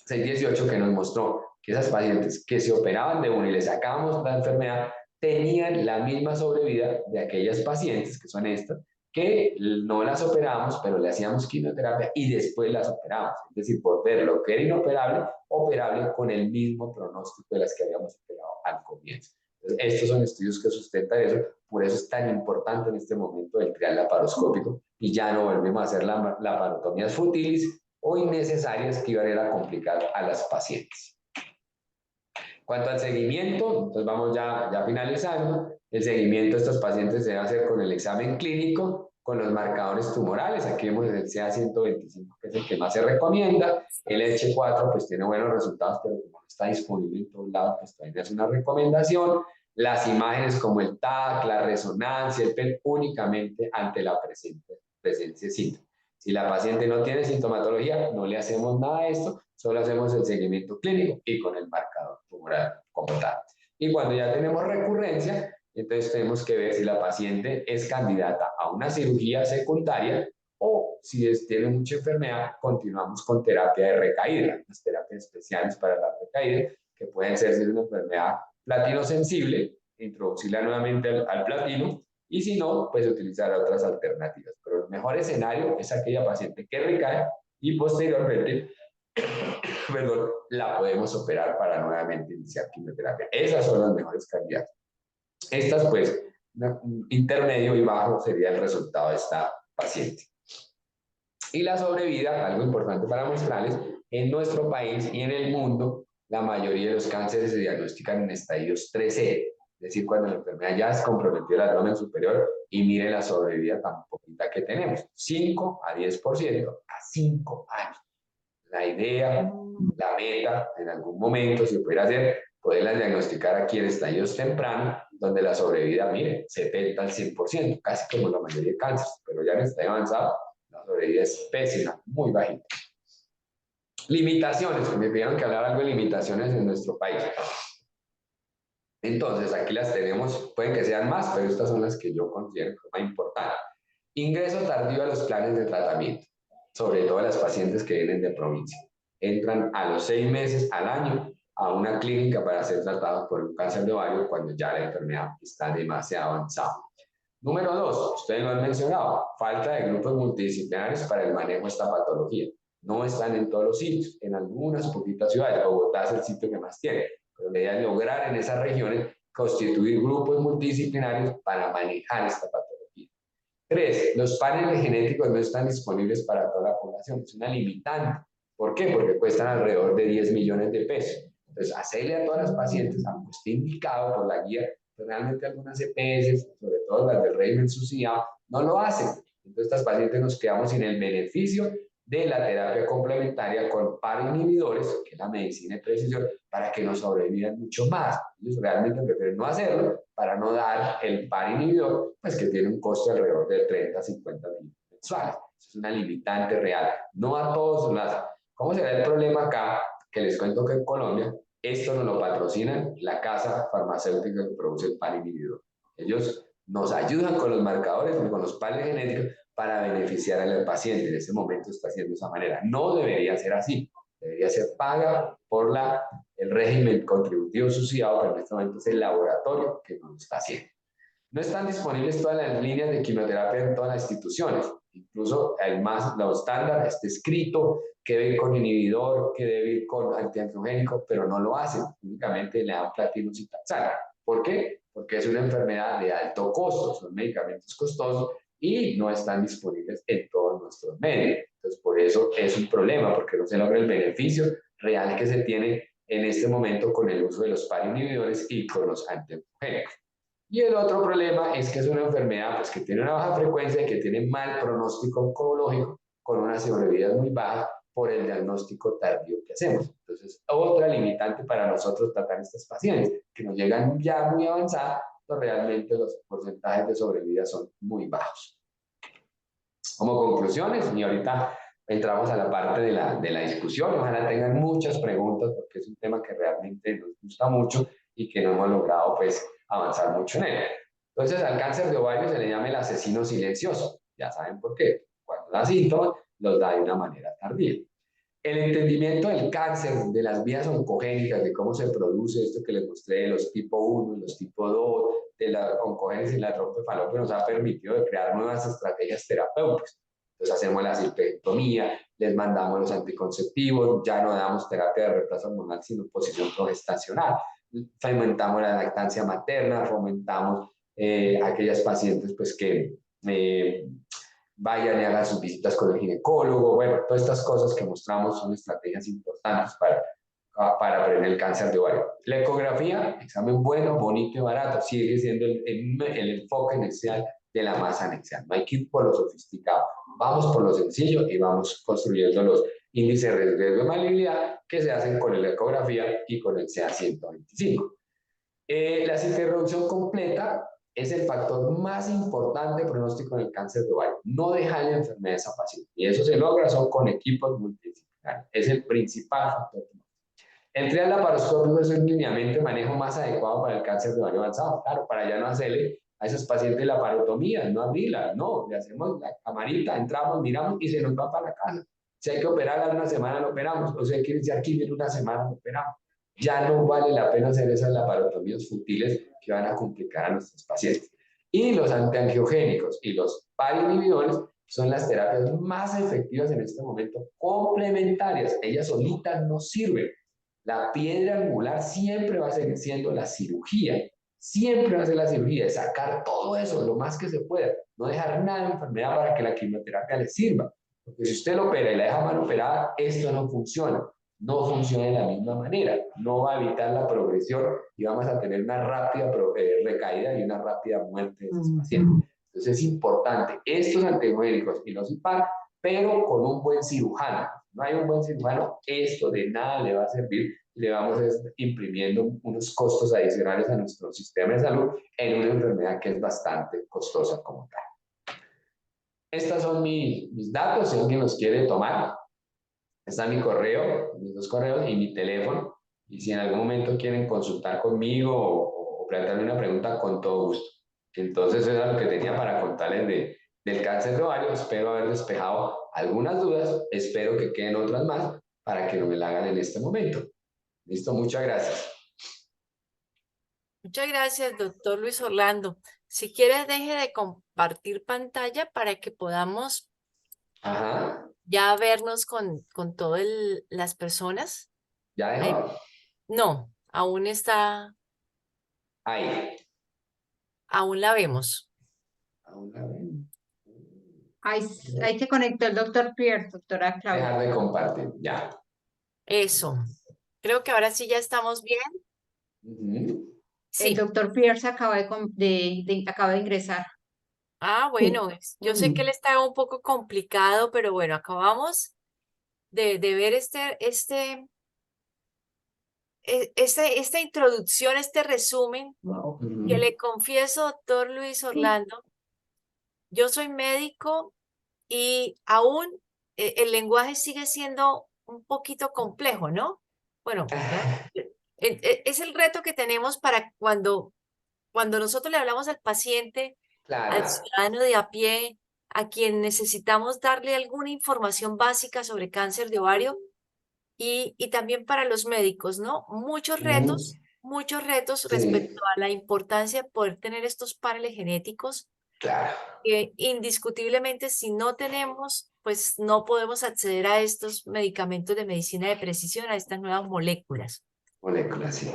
618 que nos mostró que esas pacientes que se operaban de una y le sacábamos la enfermedad tenían la misma sobrevida de aquellas pacientes, que son estas, que no las operábamos, pero le hacíamos quimioterapia y después las operábamos. Es decir, por ver lo que era inoperable, operable con el mismo pronóstico de las que habíamos operado al comienzo. Entonces, estos son estudios que sustentan eso, por eso es tan importante en este momento el trial laparoscópico y ya no volvemos a hacer laparotomías futilis o innecesarias que iban a complicar a las pacientes. Cuanto al seguimiento, entonces vamos ya finalizando. El seguimiento de estos pacientes se debe hacer con el examen clínico, con los marcadores tumorales. Aquí vemos el CA125, que es el que más se recomienda. El H4 pues tiene buenos resultados, pero como no está disponible en todos lados, pues todavía es una recomendación. Las imágenes como el TAC, la resonancia, el PET, únicamente ante la presencia de síntomas. Si la paciente no tiene sintomatología, no le hacemos nada de esto, solo hacemos el seguimiento clínico y con el marcador tumoral como tal. Y cuando ya tenemos recurrencia, entonces tenemos que ver si la paciente es candidata a una cirugía secundaria o si tiene mucha enfermedad, continuamos con terapia de recaída, las terapias especiales para la recaída, que pueden ser si es una enfermedad platino sensible, introducirla nuevamente al platino, y si no, pues utilizar otras alternativas. Pero el mejor escenario es aquella paciente que recae y posteriormente perdón, la podemos operar para nuevamente iniciar quimioterapia. Esas son las mejores candidatas. Estas, pues, intermedio y bajo sería el resultado de esta paciente. Y la sobrevida, algo importante para mostrarles, en nuestro país y en el mundo, la mayoría de los cánceres se diagnostican en estadios 3E, es decir, cuando la enfermedad ya es comprometida el abdomen superior y miren la sobrevida tan poquita que tenemos, 5 a 10% a 5 años. La idea, la meta, en algún momento, si pudiera hacer, poderlas diagnosticar aquí en estadios tempranos, donde la sobrevida, mire, 70 al 100%, casi como la mayoría de cánceres, pero ya en estadio avanzado, la sobrevida es pésima, muy bajita. Limitaciones, me pidieron que hablar algo de limitaciones en nuestro país. Entonces, aquí las tenemos, pueden que sean más, pero estas son las que yo considero más importantes. Ingreso tardío a los planes de tratamiento, sobre todo las pacientes que vienen de provincia. Entran a los 6 meses al año a una clínica para ser tratados por un cáncer de ovario cuando ya la enfermedad está demasiado avanzada. Número 2, ustedes lo han mencionado, falta de grupos multidisciplinarios para el manejo de esta patología. No están en todos los sitios, en algunas poquitas ciudades. Bogotá es el sitio que más tiene, pero la idea es lograr en esas regiones constituir grupos multidisciplinarios para manejar esta patología. 3, los paneles genéticos no están disponibles para toda la población, es una limitante. ¿Por qué? Porque cuestan alrededor de 10 millones de pesos. Entonces, hacerle a todas las pacientes, aunque esté indicado por la guía, pero realmente algunas EPS, sobre todo las del régimen subsidiado, no lo hacen. Entonces, estas pacientes nos quedamos sin el beneficio de la terapia complementaria con par inhibidores, que es la medicina de precisión, para que nos sobrevivan mucho más. Ellos realmente prefieren no hacerlo para no dar el par inhibidor, pues que tiene un costo alrededor de 30 a 50 millones mensuales. Eso es una limitante real. No a todos las. ¿Cómo será el problema acá? Que les cuento que en Colombia esto nos lo patrocina la casa farmacéutica que produce el par inhibidor. Ellos nos ayudan con los marcadores, con los pares genéticos, para beneficiar al paciente. En ese momento está haciendo de esa manera. No debería ser así. Debería ser paga por el régimen contributivo subsidiado, pero en este momento es el laboratorio que nos lo está haciendo. No están disponibles todas las líneas de quimioterapia en todas las instituciones. Incluso lo estándar está escrito que debe ir con inhibidor, que debe ir con antiangiogénico, pero no lo hacen. Únicamente le dan platino y taxana. ¿Por qué? Porque es una enfermedad de alto costo, son medicamentos costosos y no están disponibles en todos nuestros medios. Entonces, por eso es un problema, porque no se logra el beneficio real que se tiene en este momento con el uso de los par inhibidores y con los antiangiogénicos. Y el otro problema es que es una enfermedad pues, que tiene una baja frecuencia y que tiene mal pronóstico oncológico, con una sobrevida muy baja por el diagnóstico tardío que hacemos. Entonces, otra limitante para nosotros tratar estas pacientes, que nos llegan ya muy avanzadas, pero realmente los porcentajes de sobrevida son muy bajos. Como conclusiones, y ahorita entramos a la parte de la discusión, ojalá tengan muchas preguntas, porque es un tema que realmente nos gusta mucho y que no hemos logrado pues avanzar mucho en él. Entonces, al cáncer de ovario se le llama el asesino silencioso. Ya saben por qué. Cuando da síntomas, los da de una manera tardía. El entendimiento del cáncer, de las vías oncogénicas, de cómo se produce esto que les mostré, de los tipo 1 y los tipo 2, de la oncogénesis y la trompa de Falopio, nos ha permitido de crear nuevas estrategias terapéuticas. Entonces hacemos la silpectomía, les mandamos los anticonceptivos, ya no damos terapia de reemplazo hormonal, sino posición progestacional. Fomentamos la lactancia materna, fomentamos aquellas pacientes pues que vayan y hagan sus visitas con el ginecólogo. Bueno, todas estas cosas que mostramos son estrategias importantes para prevenir el cáncer de ovario. La ecografía, examen bueno, bonito y barato, sigue siendo el enfoque inicial de la masa anexial. No hay que ir por lo sofisticado, vamos por lo sencillo y vamos construyendo los índices de riesgo de malignidad que se hacen con la ecografía y con el CA-125. La interrupción completa es el factor más importante de pronóstico en el cáncer de ovario. No dejar la enfermedad a esa paciente. Y eso se logra son con equipos multidisciplinarios. Es el principal factor. El trial laparoscópico es un lineamiento de manejo más adecuado para el cáncer de ovario avanzado. Claro, para ya no hacerle a esos pacientes la laparotomía, no abrirla, no, le hacemos la camarita, entramos, miramos y se nos va para la casa. Si hay que operarla en una semana, lo operamos. O si hay que iniciar quimio en una semana, lo operamos. Ya no vale la pena hacer esas laparotomías futiles que van a complicar a nuestros pacientes. Y los antiangiogénicos y los PAR inhibidores son las terapias más efectivas en este momento, complementarias. Ellas solitas no sirven. La piedra angular siempre va a seguir siendo la cirugía. Siempre va a ser la cirugía, de sacar todo eso lo más que se pueda. No dejar nada de enfermedad para que la quimioterapia le sirva. Porque si usted lo opera y la deja mal operada, esto no funciona. No funciona de la misma manera. No va a evitar la progresión y vamos a tener una rápida recaída y una rápida muerte de esos pacientes. Entonces es importante estos antibióticos y los IPAR, pero con un buen cirujano. No hay un buen cirujano, esto de nada le va a servir. Le vamos imprimiendo unos costos adicionales a nuestro sistema de salud en una enfermedad que es bastante costosa como tal. Estos son mis datos, si alguien los quiere tomar. Está mi correo, mis dos correos y mi teléfono. Y si en algún momento quieren consultar conmigo o plantearme una pregunta, con todo gusto. Entonces, eso es lo que tenía para contarles del cáncer de ovario. Espero haber despejado algunas dudas. Espero que queden otras más para que no me la hagan en este momento. Listo, muchas gracias. Muchas gracias, doctor Luis Orlando. Si quieres, deje de compartir pantalla para que podamos Ajá. ya vernos con todas las personas. ¿Ya dejó? No, aún está, Ahí. aún la vemos. Aún la ven. Hay que conectar el doctor Pierre, doctora Claudia. Dejar de compartir, ya. Eso. Creo que ahora sí ya estamos bien. Ujú. El Sí. doctor Pierre se acaba acaba de ingresar. Ah, bueno, yo sé que él está un poco complicado, pero bueno, acabamos de ver esta introducción, este resumen, que le confieso, doctor Luis Orlando, yo soy médico y aún el lenguaje sigue siendo un poquito complejo, ¿no? Bueno, es el reto que tenemos para cuando nosotros le hablamos al paciente, al Claro. ciudadano de a pie, a quien necesitamos darle alguna información básica sobre cáncer de ovario y también para los médicos, ¿no? Muchos retos respecto Sí, a la importancia de poder tener estos paneles genéticos claro. que indiscutiblemente si no tenemos, pues no podemos acceder a estos medicamentos de medicina de precisión, a estas nuevas moléculas. Moléculas, sí.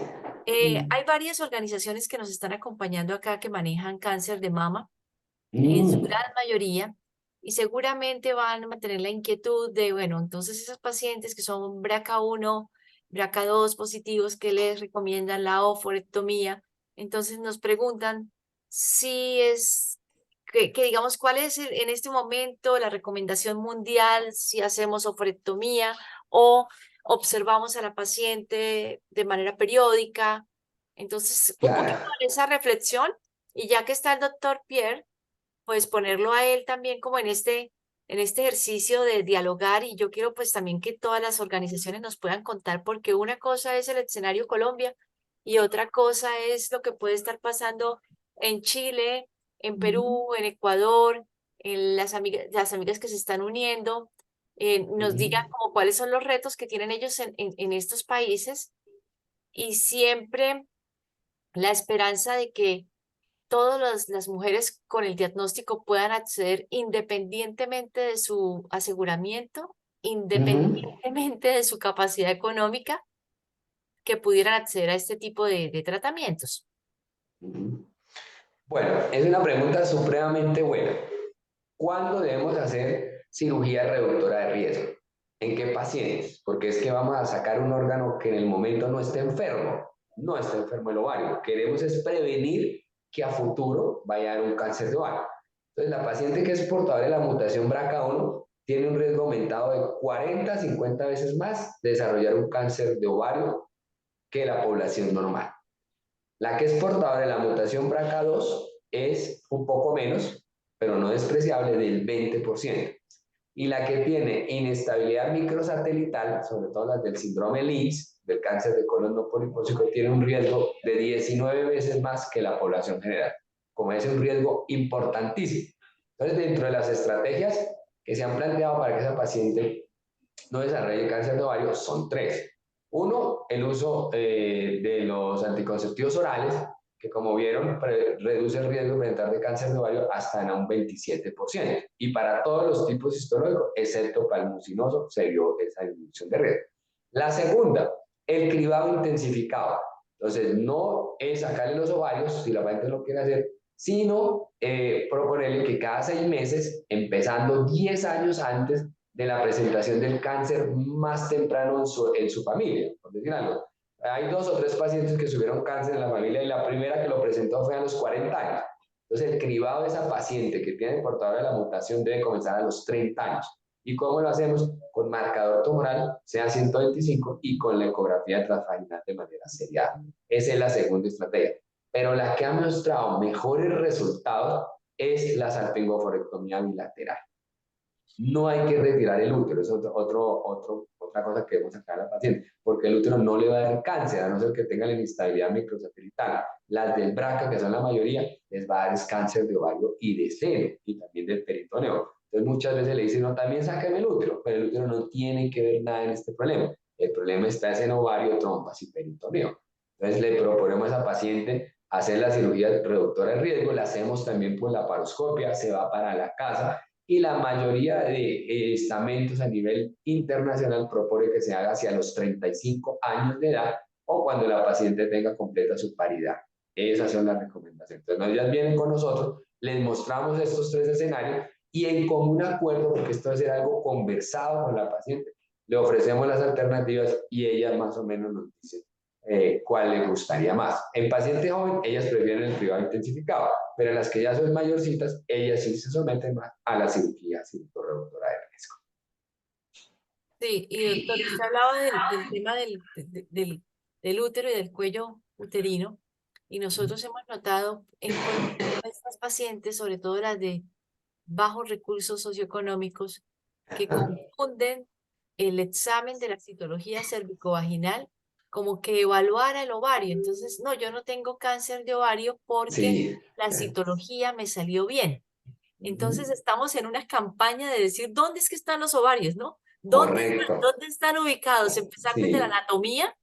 Hay varias organizaciones que nos están acompañando acá que manejan cáncer de mama en su Mm. gran mayoría, y seguramente van a tener la inquietud de, bueno, entonces esos pacientes que son BRCA1, BRCA2 positivos, que les recomiendan la oforectomía, entonces nos preguntan si que digamos, ¿cuál es en este momento la recomendación mundial si hacemos oforectomía o observamos a la paciente de manera periódica? Entonces, un poquito Claro, de esa reflexión, y ya que está el doctor Pierre, pues ponerlo a él también como en este ejercicio de dialogar, y yo quiero pues también que todas las organizaciones nos puedan contar, porque una cosa es el escenario Colombia y otra cosa es lo que puede estar pasando en Chile, en Perú, en Ecuador, en las amigas que se están uniendo, nos digan ujú, como cuáles son los retos que tienen ellos en estos países, y siempre la esperanza de que todas las mujeres con el diagnóstico puedan acceder independientemente de su aseguramiento, ujú, independientemente de su capacidad económica, que pudieran acceder a este tipo de tratamientos. ujú. Bueno, es una pregunta supremamente buena. ¿Cuándo debemos hacer cirugía reductora de riesgo? ¿En qué pacientes? Porque es que vamos a sacar un órgano que en el momento no esté enfermo. No está enfermo el ovario. Queremos es prevenir que a futuro vaya a dar un cáncer de ovario. Entonces, la paciente que es portadora de la mutación BRCA1 tiene un riesgo aumentado de 40 a 50 veces más de desarrollar un cáncer de ovario que la población normal. La que es portadora de la mutación BRCA2 es un poco menos, pero no despreciable, del 20%. Y la que tiene inestabilidad microsatelital, sobre todo las del síndrome Lynch, del cáncer de colon no polipósico, tiene un riesgo de 19 veces más que la población general. Como es un riesgo importantísimo. Entonces, dentro de las estrategias que se han planteado para que esa paciente no desarrolle cáncer de ovario son tres. Uno, el uso de los anticonceptivos orales, que como vieron, reduce el riesgo de presentar de cáncer de ovario hasta en un 27%. Y para todos los tipos histológicos, excepto para el mucinoso, se vio esa disminución de riesgo. La segunda, el cribado intensificado. Entonces, no es sacarle los ovarios, si la paciente lo quiere hacer, sino proponerle que cada 6 meses, empezando 10 años antes de la presentación del cáncer más temprano en su familia, por decir algo. Hay 2 o 3 pacientes que tuvieron cáncer en la familia y la primera que lo presentó fue a los 40 años. Entonces, el cribado de esa paciente que tiene portadora de la mutación debe comenzar a los 30 años. ¿Y cómo lo hacemos? Con marcador tumoral, sea 125, y con la ecografía transvaginal de manera seriada. Esa es la segunda estrategia. Pero la que ha mostrado mejores resultados es la salpingoforectomía bilateral. No hay que retirar el útero, es otra cosa que debemos sacar al paciente, porque el útero no le va a dar cáncer, a no ser que tenga la inestabilidad microsatelital. Las del BRCA, que son la mayoría, les va a dar cáncer de ovario y de seno, y también del peritoneo. Entonces muchas veces le dicen, no, también sáqueme el útero, pero el útero no tiene que ver nada en este problema. El problema está en ovario, trompas y peritoneo. Entonces le proponemos a esa paciente hacer la cirugía reductora de riesgo, la hacemos también por la laparoscopia, se va para la casa, y la mayoría de estamentos a nivel internacional propone que se haga hacia los 35 años de edad o cuando la paciente tenga completa su paridad. Esas son las recomendaciones. Entonces, ellas vienen con nosotros, les mostramos estos tres escenarios y en común acuerdo, porque esto debe ser algo conversado con la paciente, le ofrecemos las alternativas y ella más o menos nos dice cuál le gustaría más. En paciente joven, ellas prefieren el cribado intensificado, pero en las que ya son mayorcitas, ellas sí se someten más a la cirugía reductora de riesgo. Sí, y doctor, usted hablaba del tema del útero y del cuello uterino, y nosotros hemos notado en Colombia estas pacientes, sobre todo las de bajos recursos socioeconómicos, que confunden el examen de la citología cervicovaginal como que evaluara el ovario. Entonces, no, yo no tengo cáncer de ovario porque Sí, la citología me salió bien. Entonces, uh-huh. estamos en una campaña de decir, ¿dónde es que están los ovarios, no? Correcto. ¿Dónde están ubicados? Empezar desde la Sí, anatomía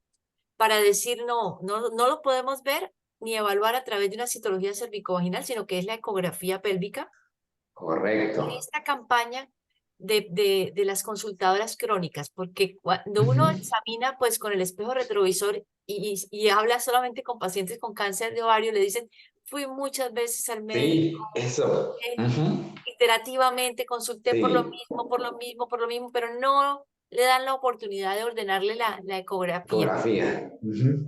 para decir, no, no lo podemos ver ni evaluar a través de una citología cervicovaginal, sino que es la ecografía pélvica. Y correcto. esta campaña de las consultadoras crónicas, porque cuando uno Uh-huh. examina pues con el espejo retrovisor y habla solamente con pacientes con cáncer de ovario, le dicen, fui muchas veces al médico, Sí, eso. eh, Uh-huh. iterativamente consulté por lo Sí, mismo, por lo mismo, por lo mismo, pero no le dan la oportunidad de ordenarle la ecografía. ecografía. Uh-huh.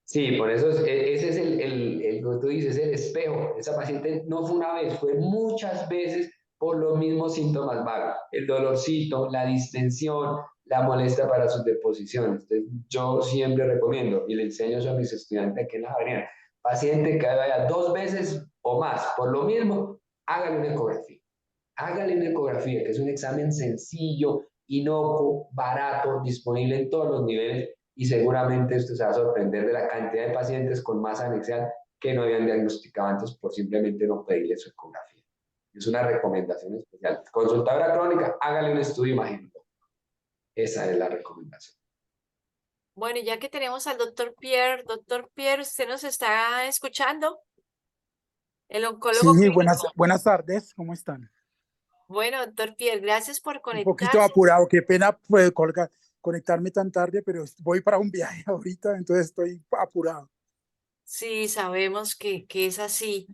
Sí, por eso ese es lo que tú dices, el espejo. Esa paciente no fue una vez, fue muchas veces por los mismos síntomas vagos. El dolorcito, la distensión, la molestia para sus deposiciones. Entonces, yo siempre recomiendo y le enseño eso a mis estudiantes aquí en la Javeriana. Paciente que vaya 2 veces o más por lo mismo, hágale una ecografía. Hágale una ecografía, que es un examen sencillo, inocuo, barato, disponible en todos los niveles y seguramente usted se va a sorprender de la cantidad de pacientes con masa anexial que no habían diagnosticado antes por simplemente no pedirle su ecografía. Es una recomendación especial. Consultadora crónica, hágale un estudio imaginológico. Esa es la recomendación. Bueno, ya que tenemos al doctor Pierre, ¿usted nos está escuchando? El oncólogo Sí, clínico. buenas tardes, ¿cómo están? Bueno, doctor Pierre, gracias por Un poquito conectarse. apurado, qué pena pues, conectarme tan tarde, pero voy para un viaje ahorita, entonces estoy apurado. Sí, sabemos que es así.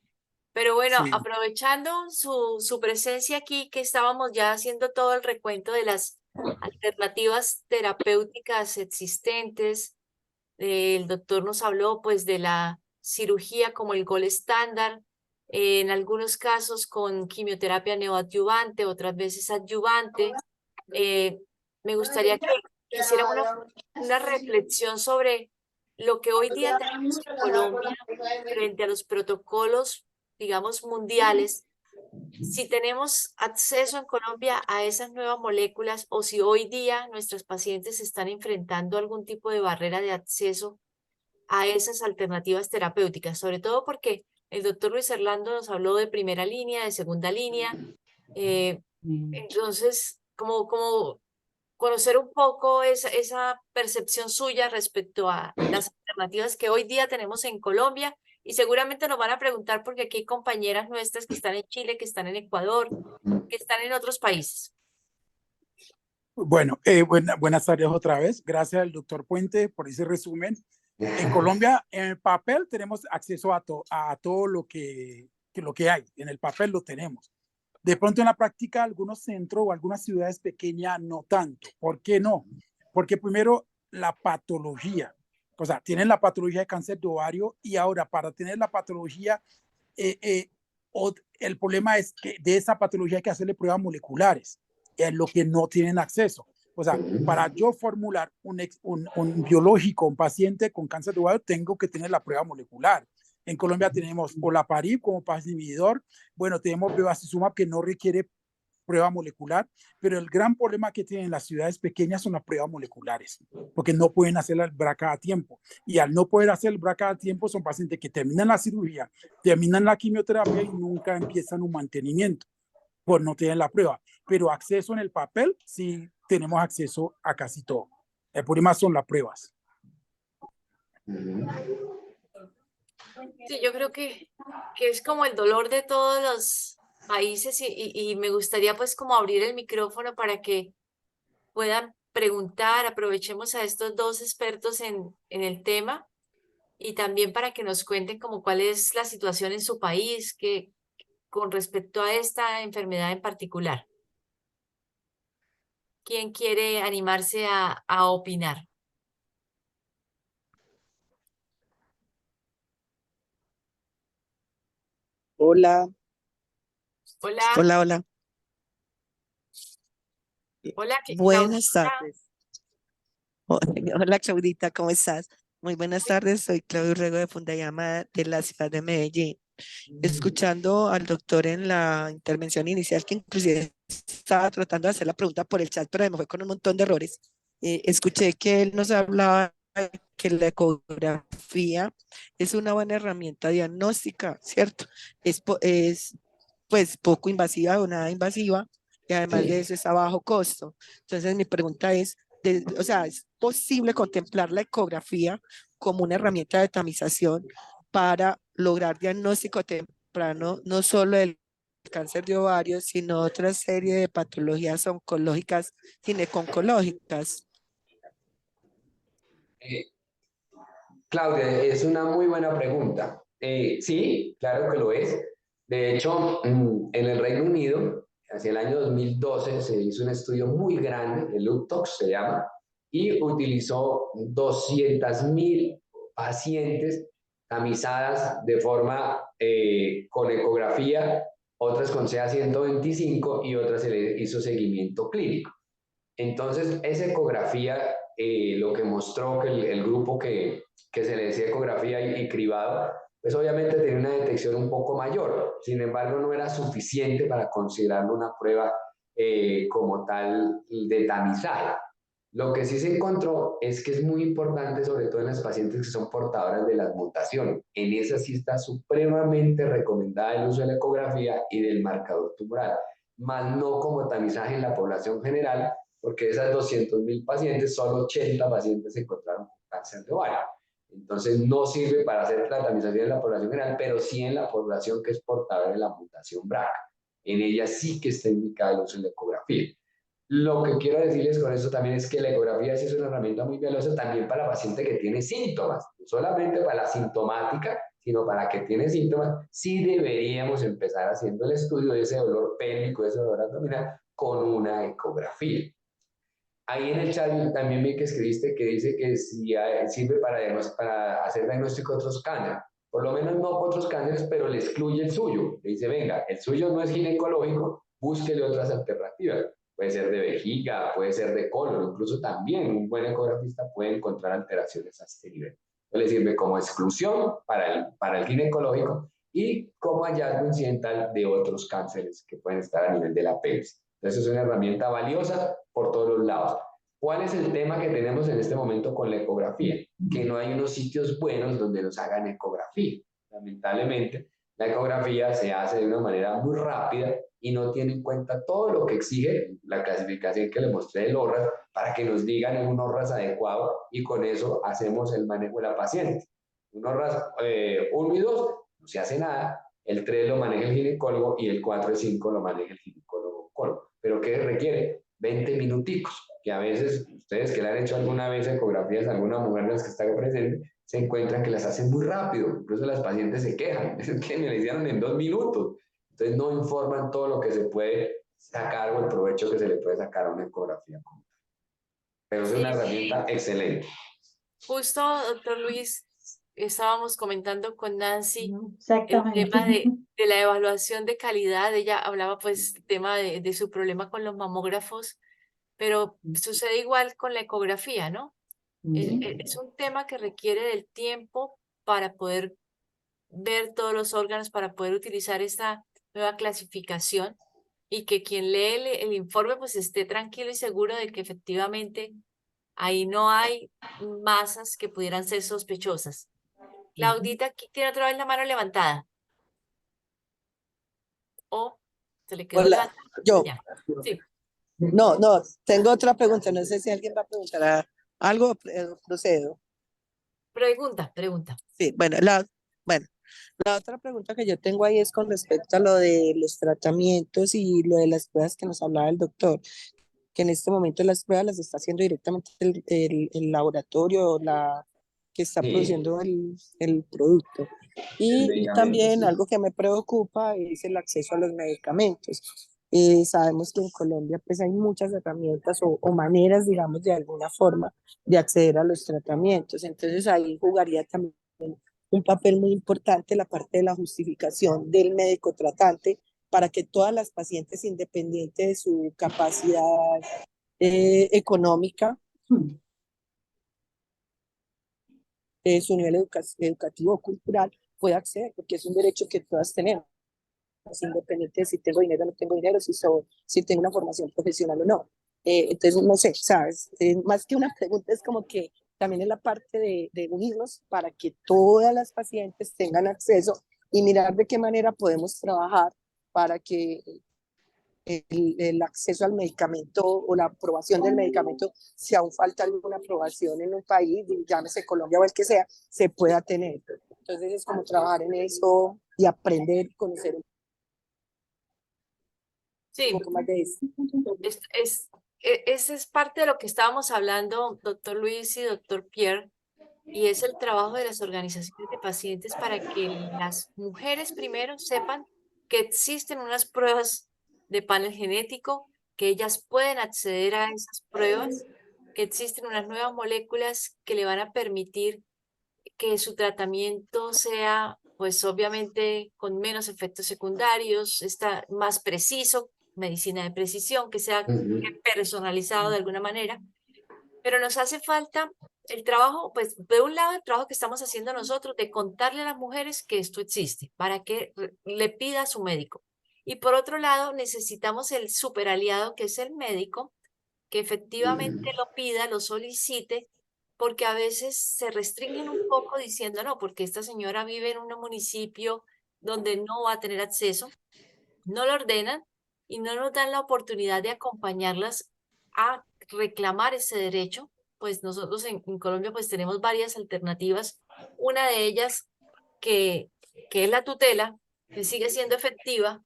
Pero bueno, Sí, aprovechando su presencia aquí, que estábamos ya haciendo todo el recuento de las alternativas terapéuticas existentes, el doctor nos habló pues de la cirugía como el gol estándar, en algunos casos con quimioterapia neoadyuvante, otras veces adyuvante. Eh, Me gustaría que hiciera una reflexión sobre lo que hoy día tenemos en Colombia frente a los protocolos, digamos, mundiales. Si tenemos acceso en Colombia a esas nuevas moléculas o si hoy día nuestros pacientes están enfrentando algún tipo de barrera de acceso a esas alternativas terapéuticas, sobre todo porque el doctor Luis Orlando nos habló de primera línea, de segunda línea. eh, entonces, como conocer un poco esa percepción suya respecto a las alternativas que hoy día tenemos en Colombia y seguramente nos van a preguntar porque aquí hay compañeras nuestras que están en Chile, que están en Ecuador, que están en otros países. bueno, buenas tardes otra vez. Gracias al doctor Puente por ese resumen. En Colombia, en el papel tenemos acceso a todo lo que hay. En el papel lo tenemos. De pronto en la práctica, algunos centros o algunas ciudades pequeñas no tanto. ¿Por qué no? Porque primero la patología, o sea, tienen la patología de cáncer de ovario y ahora para tener la patología, eh, eh, el problema es que de esa patología hay que hacerle pruebas moleculares, es lo que no tienen acceso. O sea, para yo formular un biológico, un paciente con cáncer de ovario, tengo que tener la prueba molecular. En Colombia tenemos olaparib como paciente inhibidor. Bueno, tenemos bevacizumab que no requiere prueba molecular, pero el gran problema que tienen las ciudades pequeñas son las pruebas moleculares, porque no pueden hacer el BRCA a tiempo. Y al no poder hacer el BRCA a tiempo, son pacientes que terminan la cirugía, terminan la quimioterapia y nunca empiezan un mantenimiento por no tener la prueba. Pero acceso en el papel, sí tenemos acceso a casi todo. El problema son las pruebas. Sí, yo creo que es como el dolor de todos los países y me gustaría pues como abrir el micrófono para que puedan preguntar, aprovechemos a estos dos expertos en el tema y también para que nos cuenten como cuál es la situación en su país que, con respecto a esta enfermedad en particular. ¿Quién quiere animarse a opinar? Hola, Hola, hola, hola. hola, Buenas Claudita. tardes. Hola, Claudita, ¿cómo estás? Muy buenas tardes, soy Claudio Rego de Fundayama de la ciudad de Medellín. Escuchando al doctor en la intervención inicial, que inclusive estaba tratando de hacer la pregunta por el chat, pero me fue con un montón de errores. Escuché que él nos hablaba de que la ecografía es una buena herramienta diagnóstica, ¿cierto? Es pues poco invasiva o nada invasiva y además de Sí. eso es a bajo costo. Entonces mi pregunta es, o sea, ¿es posible contemplar la ecografía como una herramienta de tamización para lograr diagnóstico temprano, no solo del cáncer de ovario, sino otra serie de patologías oncológicas, gineco-oncológicas? Eh, Claudia, es una muy buena pregunta. Sí, claro que lo es. De hecho, en el Reino Unido, hacia el año 2012, se hizo un estudio muy grande, el UTOX se llama, y utilizó 200.000 pacientes tamizadas de forma con ecografía, otras con CA-125 y otras se le hizo seguimiento clínico. Entonces, esa ecografía, lo que mostró que el grupo que se le decía ecografía y cribado, pues obviamente tenía una detección un poco mayor. Sin embargo, no era suficiente para considerarlo una prueba como tal de tamizaje. Lo que sí se encontró es que es muy importante, sobre todo en las pacientes que son portadoras de las mutaciones. En esa sí está supremamente recomendada el uso de la ecografía y del marcador tumoral, más no como tamizaje en la población general, porque de esas 200.000 pacientes, solo 80 pacientes se encontraron con cáncer de ovario. Entonces no sirve para hacer la tamización en la población general, pero sí en la población que es portadora de la mutación BRCA. En ella sí que está indicado el uso de la ecografía. Lo que quiero decirles con esto también es que la ecografía sí es una herramienta muy valiosa también para la paciente que tiene síntomas, no solamente para la sintomática, sino para que tiene síntomas. Sí deberíamos empezar haciendo el estudio de ese dolor pélvico, de ese dolor abdominal, con una ecografía. Ahí en el chat también vi que escribiste que dice que si sirve para hacer diagnóstico de otros cánceres. Por lo menos no otros cánceres, pero le excluye el suyo. Le dice, venga, el suyo no es ginecológico, búsquele otras alternativas. Puede ser de vejiga, puede ser de colon, incluso también un buen ecografista puede encontrar alteraciones a este nivel. Entonces le sirve como exclusión para el ginecológico y como hallazgo incidental de otros cánceres que pueden estar a nivel de la pelvis. Entonces es una herramienta valiosa por todos los lados. ¿Cuál es el tema que tenemos en este momento con la ecografía? Que no hay unos sitios buenos donde nos hagan ecografía. Lamentablemente, la ecografía se hace de una manera muy rápida y no tiene en cuenta todo lo que exige la clasificación que le mostré del ORRAS para que nos digan en un ORRAS adecuado y con eso hacemos el manejo de la paciente. Un ORRAS 1 y 2 no se hace nada, el 3 lo maneja el ginecólogo y el 4 y 5 lo maneja el ginecólogo. ¿Pero qué requiere? 20 minuticos, que a veces ustedes que le han hecho alguna vez ecografías a alguna mujer de las que está presente, se encuentran que las hacen muy rápido, incluso las pacientes se quejan, es que me la hicieron en 2 minutos, entonces no informan todo lo que se puede sacar o el provecho que se le puede sacar a una ecografía. Pero es una herramienta excelente. Justo, doctor Luis, estábamos comentando con Nancy el Exactamente. tema de la evaluación de calidad. Ella hablaba pues el tema de su problema con los mamógrafos, pero sucede igual con la ecografía, ¿no? Es un tema que requiere del tiempo para poder ver todos los órganos, para poder utilizar esta nueva clasificación y que quien lee el informe pues esté tranquilo y seguro de que efectivamente ahí no hay masas que pudieran ser sospechosas. Claudita, aquí tiene otra vez la mano levantada. O se le quedó Hola, levantada. yo. Ya. Sí, No, tengo otra pregunta. No sé si alguien va a preguntar algo, procedo. pregunta. Sí, bueno, la otra pregunta que yo tengo ahí es con respecto a lo de los tratamientos y lo de las pruebas que nos hablaba el doctor, que en este momento las pruebas las está haciendo directamente el laboratorio que está Sí. produciendo el producto. Y medicamento, también sí. algo que me preocupa es el acceso a los medicamentos. Sabemos que en Colombia pues hay muchas herramientas o maneras, digamos, de alguna forma de acceder a los tratamientos. Entonces ahí jugaría también un papel muy importante la parte de la justificación del médico tratante para que todas las pacientes, independiente de su capacidad económica, de su nivel educativo o cultural, pueda acceder, porque es un derecho que todas tenemos, independiente de si tengo dinero o no tengo dinero, si tengo una formación profesional o no. Entonces, no sé, ¿sabes? Más que una pregunta, es como que también es la parte de unirnos para que todas las pacientes tengan acceso y mirar de qué manera podemos trabajar para que el acceso al medicamento o la aprobación del medicamento, si aún falta alguna aprobación en un país, llámese Colombia o el que sea, se pueda tener. Entonces es como trabajar en eso y aprender, conocer un Sí, poco más de eso. esa es parte de lo que estábamos hablando, doctor Luis y doctor Pierre, y es el trabajo de las organizaciones de pacientes para que las mujeres primero sepan que existen unas pruebas de panel genético, que ellas pueden acceder a esas pruebas, que existen unas nuevas moléculas que le van a permitir que su tratamiento sea, pues obviamente con menos efectos secundarios, está más preciso, medicina de precisión, que sea personalizado de alguna manera, pero nos hace falta el trabajo, pues de un lado el trabajo que estamos haciendo nosotros de contarle a las mujeres que esto existe, para que le pida a su médico. Y por otro lado, necesitamos el superaliado que es el médico, que efectivamente lo pida, lo solicite, porque a veces se restringen un poco diciendo, no, porque esta señora vive en un municipio donde no va a tener acceso, no lo ordenan y no nos dan la oportunidad de acompañarlas a reclamar ese derecho. Pues nosotros en Colombia pues tenemos varias alternativas. Una de ellas que es la tutela, que sigue siendo efectiva,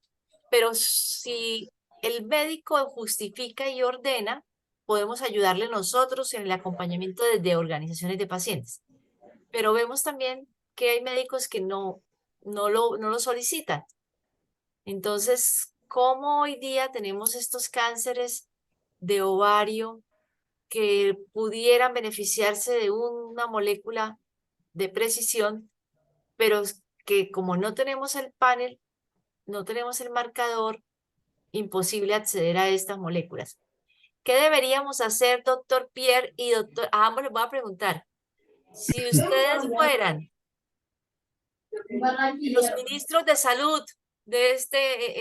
pero si el médico justifica y ordena, podemos ayudarle nosotros en el acompañamiento desde organizaciones de pacientes. Pero vemos también que hay médicos que no lo solicitan. Entonces, ¿cómo hoy día tenemos estos cánceres de ovario que pudieran beneficiarse de una molécula de precisión, pero que como no tenemos el panel, no tenemos el marcador, imposible acceder a estas moléculas? ¿Qué deberíamos hacer, doctor Pierre y doctor? A ambos les voy a preguntar. Si ustedes fueran los ministros de salud de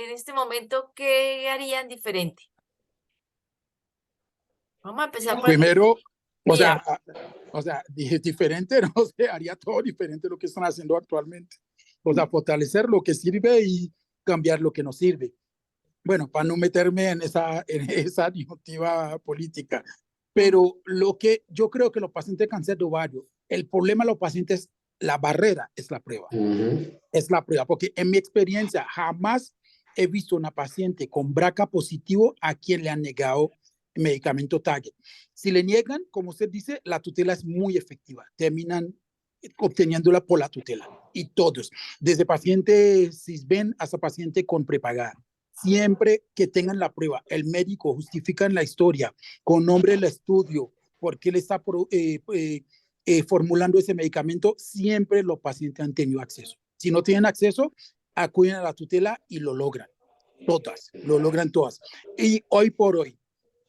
en este momento, ¿qué harían diferente? Vamos a empezar por el Primero, Pierre. o sea, dije diferente, no sé, haría todo diferente lo que están haciendo actualmente. O sea, fortalecer lo que sirve y cambiar lo que no sirve. Bueno, para no meterme en esa disyuntiva política, pero lo que yo creo que los pacientes de cáncer de ovario, el problema de los pacientes, la barrera es la prueba. Es la prueba, porque en mi experiencia jamás he visto una paciente con BRCA positivo a quien le han negado el medicamento Target. Si le niegan, como usted dice, la tutela es muy efectiva. Terminan obteniéndola por la tutela. Y todos, desde paciente cisben hasta paciente con prepagada. Siempre que tengan la prueba, el médico justifica en la historia con nombre del estudio por qué le está formulando ese medicamento, siempre los pacientes han tenido acceso. Si no tienen acceso, acuden a la tutela y lo logran. Todas, lo logran todas. Y hoy por hoy,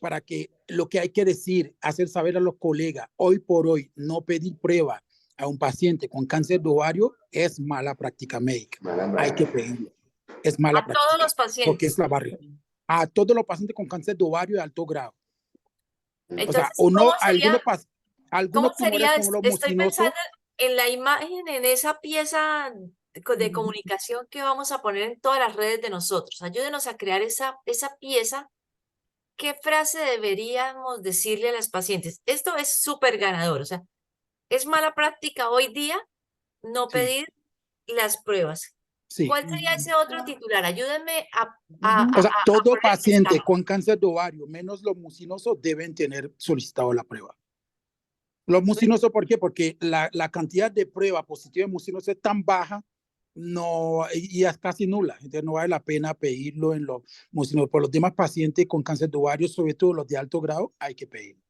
para que lo que hay que decir, hacer saber a los colegas, hoy por hoy, no pedir prueba a un paciente con cáncer de ovario es mala práctica médica. Hay que pedirlo. Es mala A práctica. todos los pacientes. Porque es la barrera. A todos los pacientes con cáncer de ovario de alto grado. Entonces, o sea, o no, ¿cómo algunos tumores sería? como los Estoy mucinosos. pensando en la imagen, en esa pieza de comunicación que vamos a poner en todas las redes de nosotros. Ayúdenos a crear esa pieza. ¿Qué frase deberíamos decirle a las pacientes? Esto es súper ganador. O sea, es mala práctica hoy día no Sí, pedir las pruebas. sí. ¿Cuál sería ese otro titular? Ayúdenme O sea, a todo poner el paciente mensaje. con cáncer de ovario, menos los mucinosos, deben tener solicitado la prueba. Los mucinosos, ¿por qué? Porque la cantidad de prueba positiva de mucinosos es tan baja, no, y es casi nula. Entonces no vale la pena pedirlo en los mucinosos. Por los demás pacientes con cáncer de ovario, sobre todo los de alto grado, hay que pedirlo.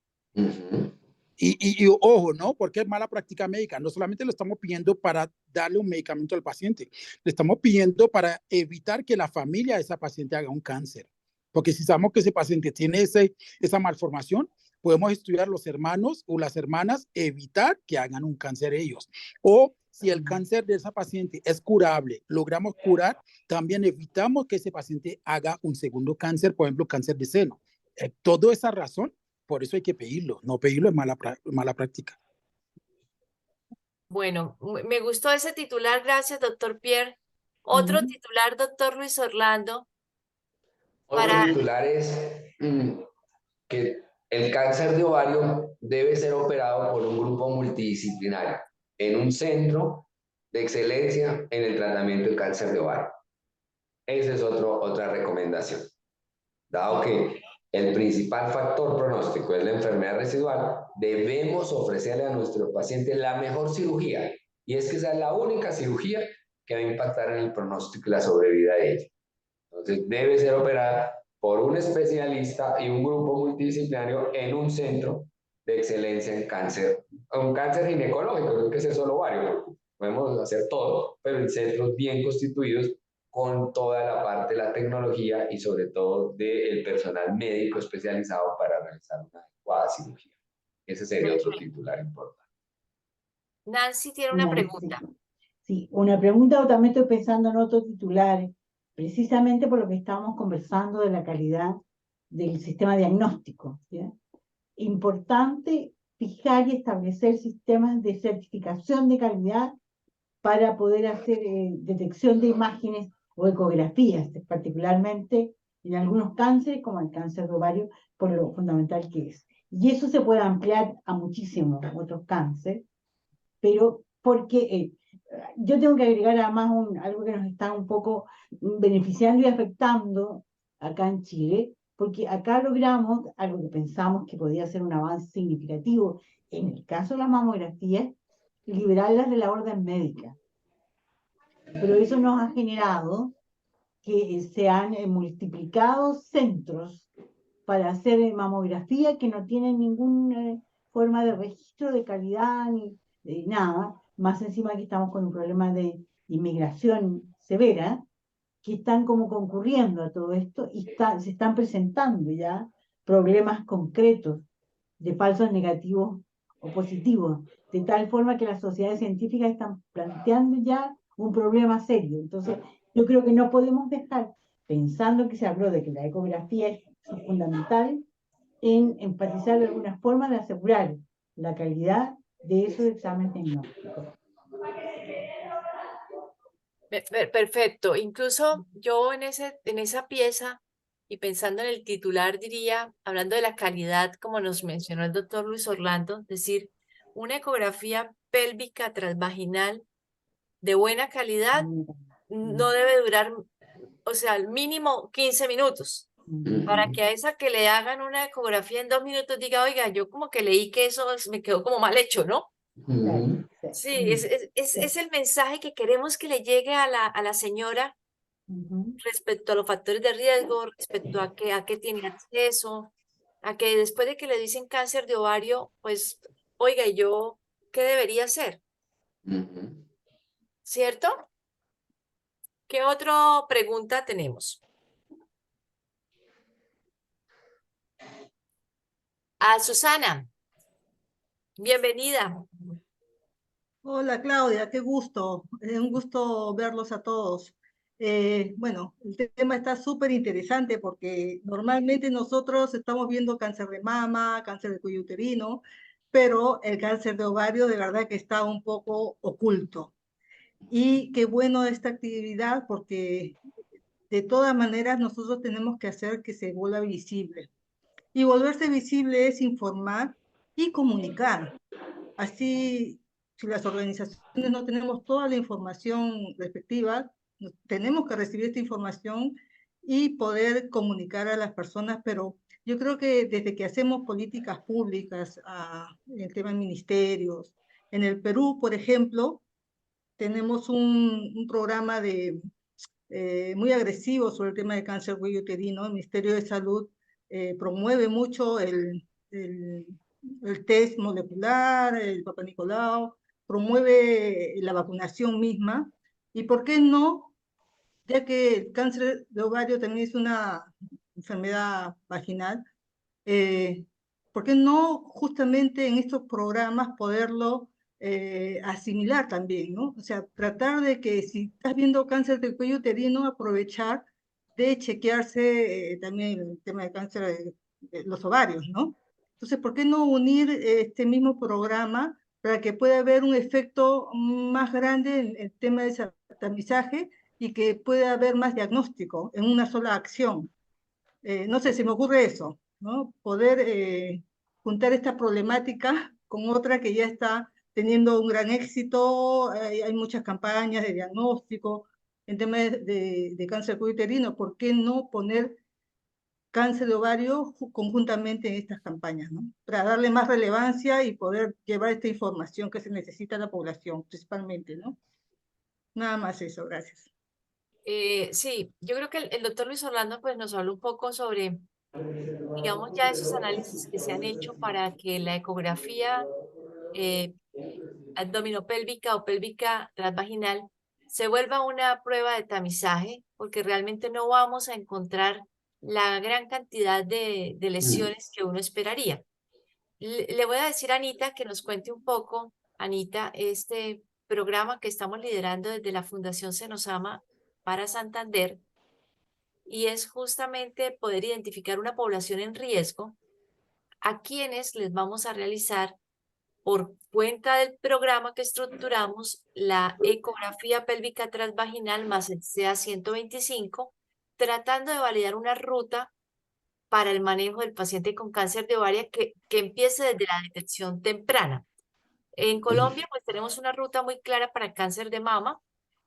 Y ojo, ¿no? Porque es mala práctica médica. No solamente lo estamos pidiendo para darle un medicamento al paciente, le estamos pidiendo para evitar que la familia de esa paciente haga un cáncer. Porque si sabemos que ese paciente tiene esa malformación, podemos estudiar los hermanos o las hermanas, evitar que hagan un cáncer ellos. O si el cáncer de esa paciente es curable, logramos curar, también evitamos que ese paciente haga un segundo cáncer, por ejemplo, cáncer de seno. Toda esa razón, por eso hay que pedirlo. No pedirlo es mala práctica. Bueno, me gustó ese titular. Gracias, doctor Pierre. Otro titular, doctor Luis Orlando. Otro titular es que el cáncer de ovario debe ser operado por un grupo multidisciplinario en un centro de excelencia en el tratamiento del cáncer de ovario. Esa es otra recomendación. Dado que el principal factor pronóstico es la enfermedad residual, debemos ofrecerle a nuestro paciente la mejor cirugía. Y es que esa es la única cirugía que va a impactar en el pronóstico y la sobrevida de ella. Entonces, debe ser operada por un especialista y un grupo multidisciplinario en un centro de excelencia en cáncer, un cáncer ginecológico, creo que es el solo ovario, podemos hacer todo, pero en centros bien constituidos con toda la parte de la tecnología y sobre todo del personal médico especializado para realizar una adecuada cirugía. Ese sería otro titular importante. Nancy tiene una Nancy. pregunta. Sí, una pregunta, o también estoy pensando en otros titulares, precisamente por lo que estábamos conversando de la calidad del sistema diagnóstico, ¿ya? Importante fijar y establecer sistemas de certificación de calidad para poder hacer detección de imágenes o ecografías, particularmente en algunos cánceres, como el cáncer de ovario, por lo fundamental que es. Y eso se puede ampliar a muchísimos otros cánceres, pero porque yo tengo que agregar además algo que nos está un poco beneficiando y afectando acá en Chile, porque acá logramos algo que pensamos que podía ser un avance significativo en el caso de las mamografías, liberarlas de la orden médica. Pero eso nos ha generado que se han multiplicado centros para hacer mamografía que no tienen ninguna forma de registro de calidad ni de nada, más encima que estamos con un problema de inmigración severa, que están como concurriendo a todo esto y se están presentando ya problemas concretos de falsos negativos o positivos, de tal forma que las sociedades científicas están planteando ya un problema serio. Entonces, yo creo que no podemos dejar, pensando que se habló de que la ecografía es fundamental, en enfatizar de alguna forma de asegurar la calidad de esos exámenes diagnósticos. Perfecto. Incluso yo en esa pieza y pensando en el titular diría, hablando de la calidad, como nos mencionó el doctor Luis Orlando, es decir, una ecografía pélvica transvaginal de buena calidad no debe durar, o sea, al mínimo 15 minutos. Para que a esa que le hagan una ecografía en 2 minutos diga, oiga, yo como que leí que eso me quedó como mal hecho, ¿no? Sí, es el mensaje que queremos que le llegue a la señora respecto a los factores de riesgo, respecto a qué tiene acceso, a que después de que le dicen cáncer de ovario, pues, oiga, ¿y yo qué debería hacer? ¿Cierto? ¿Qué otra pregunta tenemos? A Susana, bienvenida. Hola Claudia, qué gusto, un gusto verlos a todos. Bueno, el tema está súper interesante porque normalmente nosotros estamos viendo cáncer de mama, cáncer de cuello uterino, pero el cáncer de ovario de verdad que está un poco oculto. Y qué bueno esta actividad porque de todas maneras nosotros tenemos que hacer que se vuelva visible. Y volverse visible es informar y comunicar. Así, si las organizaciones no tenemos toda la información respectiva, tenemos que recibir esta información y poder comunicar a las personas, pero yo creo que desde que hacemos políticas públicas en el tema de ministerios, en el Perú, por ejemplo, tenemos un programa muy agresivo sobre el tema de cáncer cuello uterino. El Ministerio de Salud promueve mucho el test molecular, el Papa Nicolau, promueve la vacunación misma. ¿Y por qué no? Ya que el cáncer de ovario también es una enfermedad vaginal, ¿por qué no justamente en estos programas poderlo asimilar también, ¿no? O sea, tratar de que si estás viendo cáncer del cuello uterino, aprovechar de chequearse también el tema de cáncer de los ovarios, ¿no? Entonces, ¿por qué no unir este mismo programa para que pueda haber un efecto más grande en el tema de tamizaje y que pueda haber más diagnóstico en una sola acción? No sé, se me ocurre eso, ¿no? Poder juntar esta problemática con otra que ya está teniendo un gran éxito. Hay muchas campañas de diagnóstico en temas de cáncer uterino. ¿Por qué no poner cáncer de ovario conjuntamente en estas campañas, ¿no? Para darle más relevancia y poder llevar esta información que se necesita a la población, principalmente, ¿no? Nada más eso, gracias. Sí, yo creo que el doctor Luis Orlando pues nos habló un poco sobre digamos, ya esos análisis que se han hecho para que la ecografía eh, abdominopélvica o pélvica transvaginal se vuelva una prueba de tamizaje, porque realmente no vamos a encontrar la gran cantidad de lesiones que uno esperaría. Le voy a decir a Anita que nos cuente un poco, Anita, este programa que estamos liderando desde la Fundación Se Nos Ama para Santander, y es justamente poder identificar una población en riesgo a quienes les vamos a realizar por cuenta del programa que estructuramos la ecografía pélvica transvaginal más el CA 125, tratando de validar una ruta para el manejo del paciente con cáncer de ovario que empiece desde la detección temprana. En Colombia, pues tenemos una ruta muy clara para el cáncer de mama,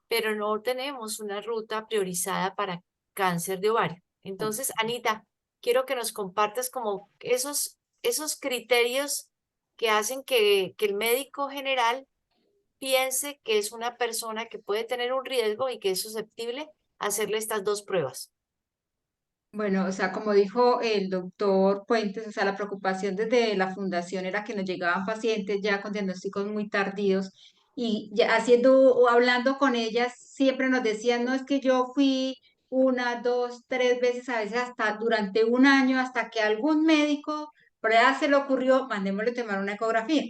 pero no tenemos una ruta priorizada para cáncer de ovario. Entonces, Anita, quiero que nos compartas como esos criterios que hacen que el médico general piense que es una persona que puede tener un riesgo y que es susceptible a hacerle estas dos pruebas. Bueno, o sea, como dijo el doctor Puentes, o sea, la preocupación desde la fundación era que nos llegaban pacientes ya con diagnósticos muy tardíos y ya haciendo o hablando con ellas siempre nos decían, no es que yo fui una, dos, tres veces, a veces hasta durante un año, hasta que algún médico, por allá se le ocurrió, mandémosle tomar una ecografía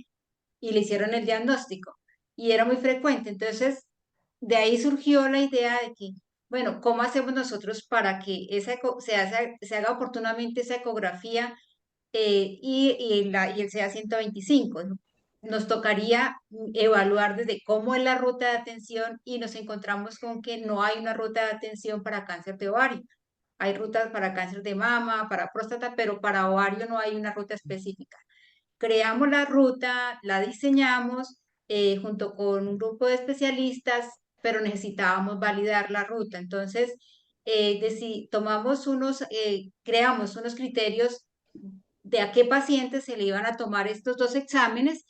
y le hicieron el diagnóstico y era muy frecuente. Entonces, de ahí surgió la idea de que, bueno, ¿cómo hacemos nosotros para que se haga oportunamente esa ecografía y el CA 125? ¿No? Nos tocaría evaluar desde cómo es la ruta de atención y nos encontramos con que no hay una ruta de atención para cáncer de ovario. Hay rutas para cáncer de mama, para próstata, pero para ovario no hay una ruta específica. Creamos la ruta, la diseñamos junto con un grupo de especialistas, pero necesitábamos validar la ruta. Entonces, creamos unos criterios de a qué pacientes se le iban a tomar estos dos exámenes,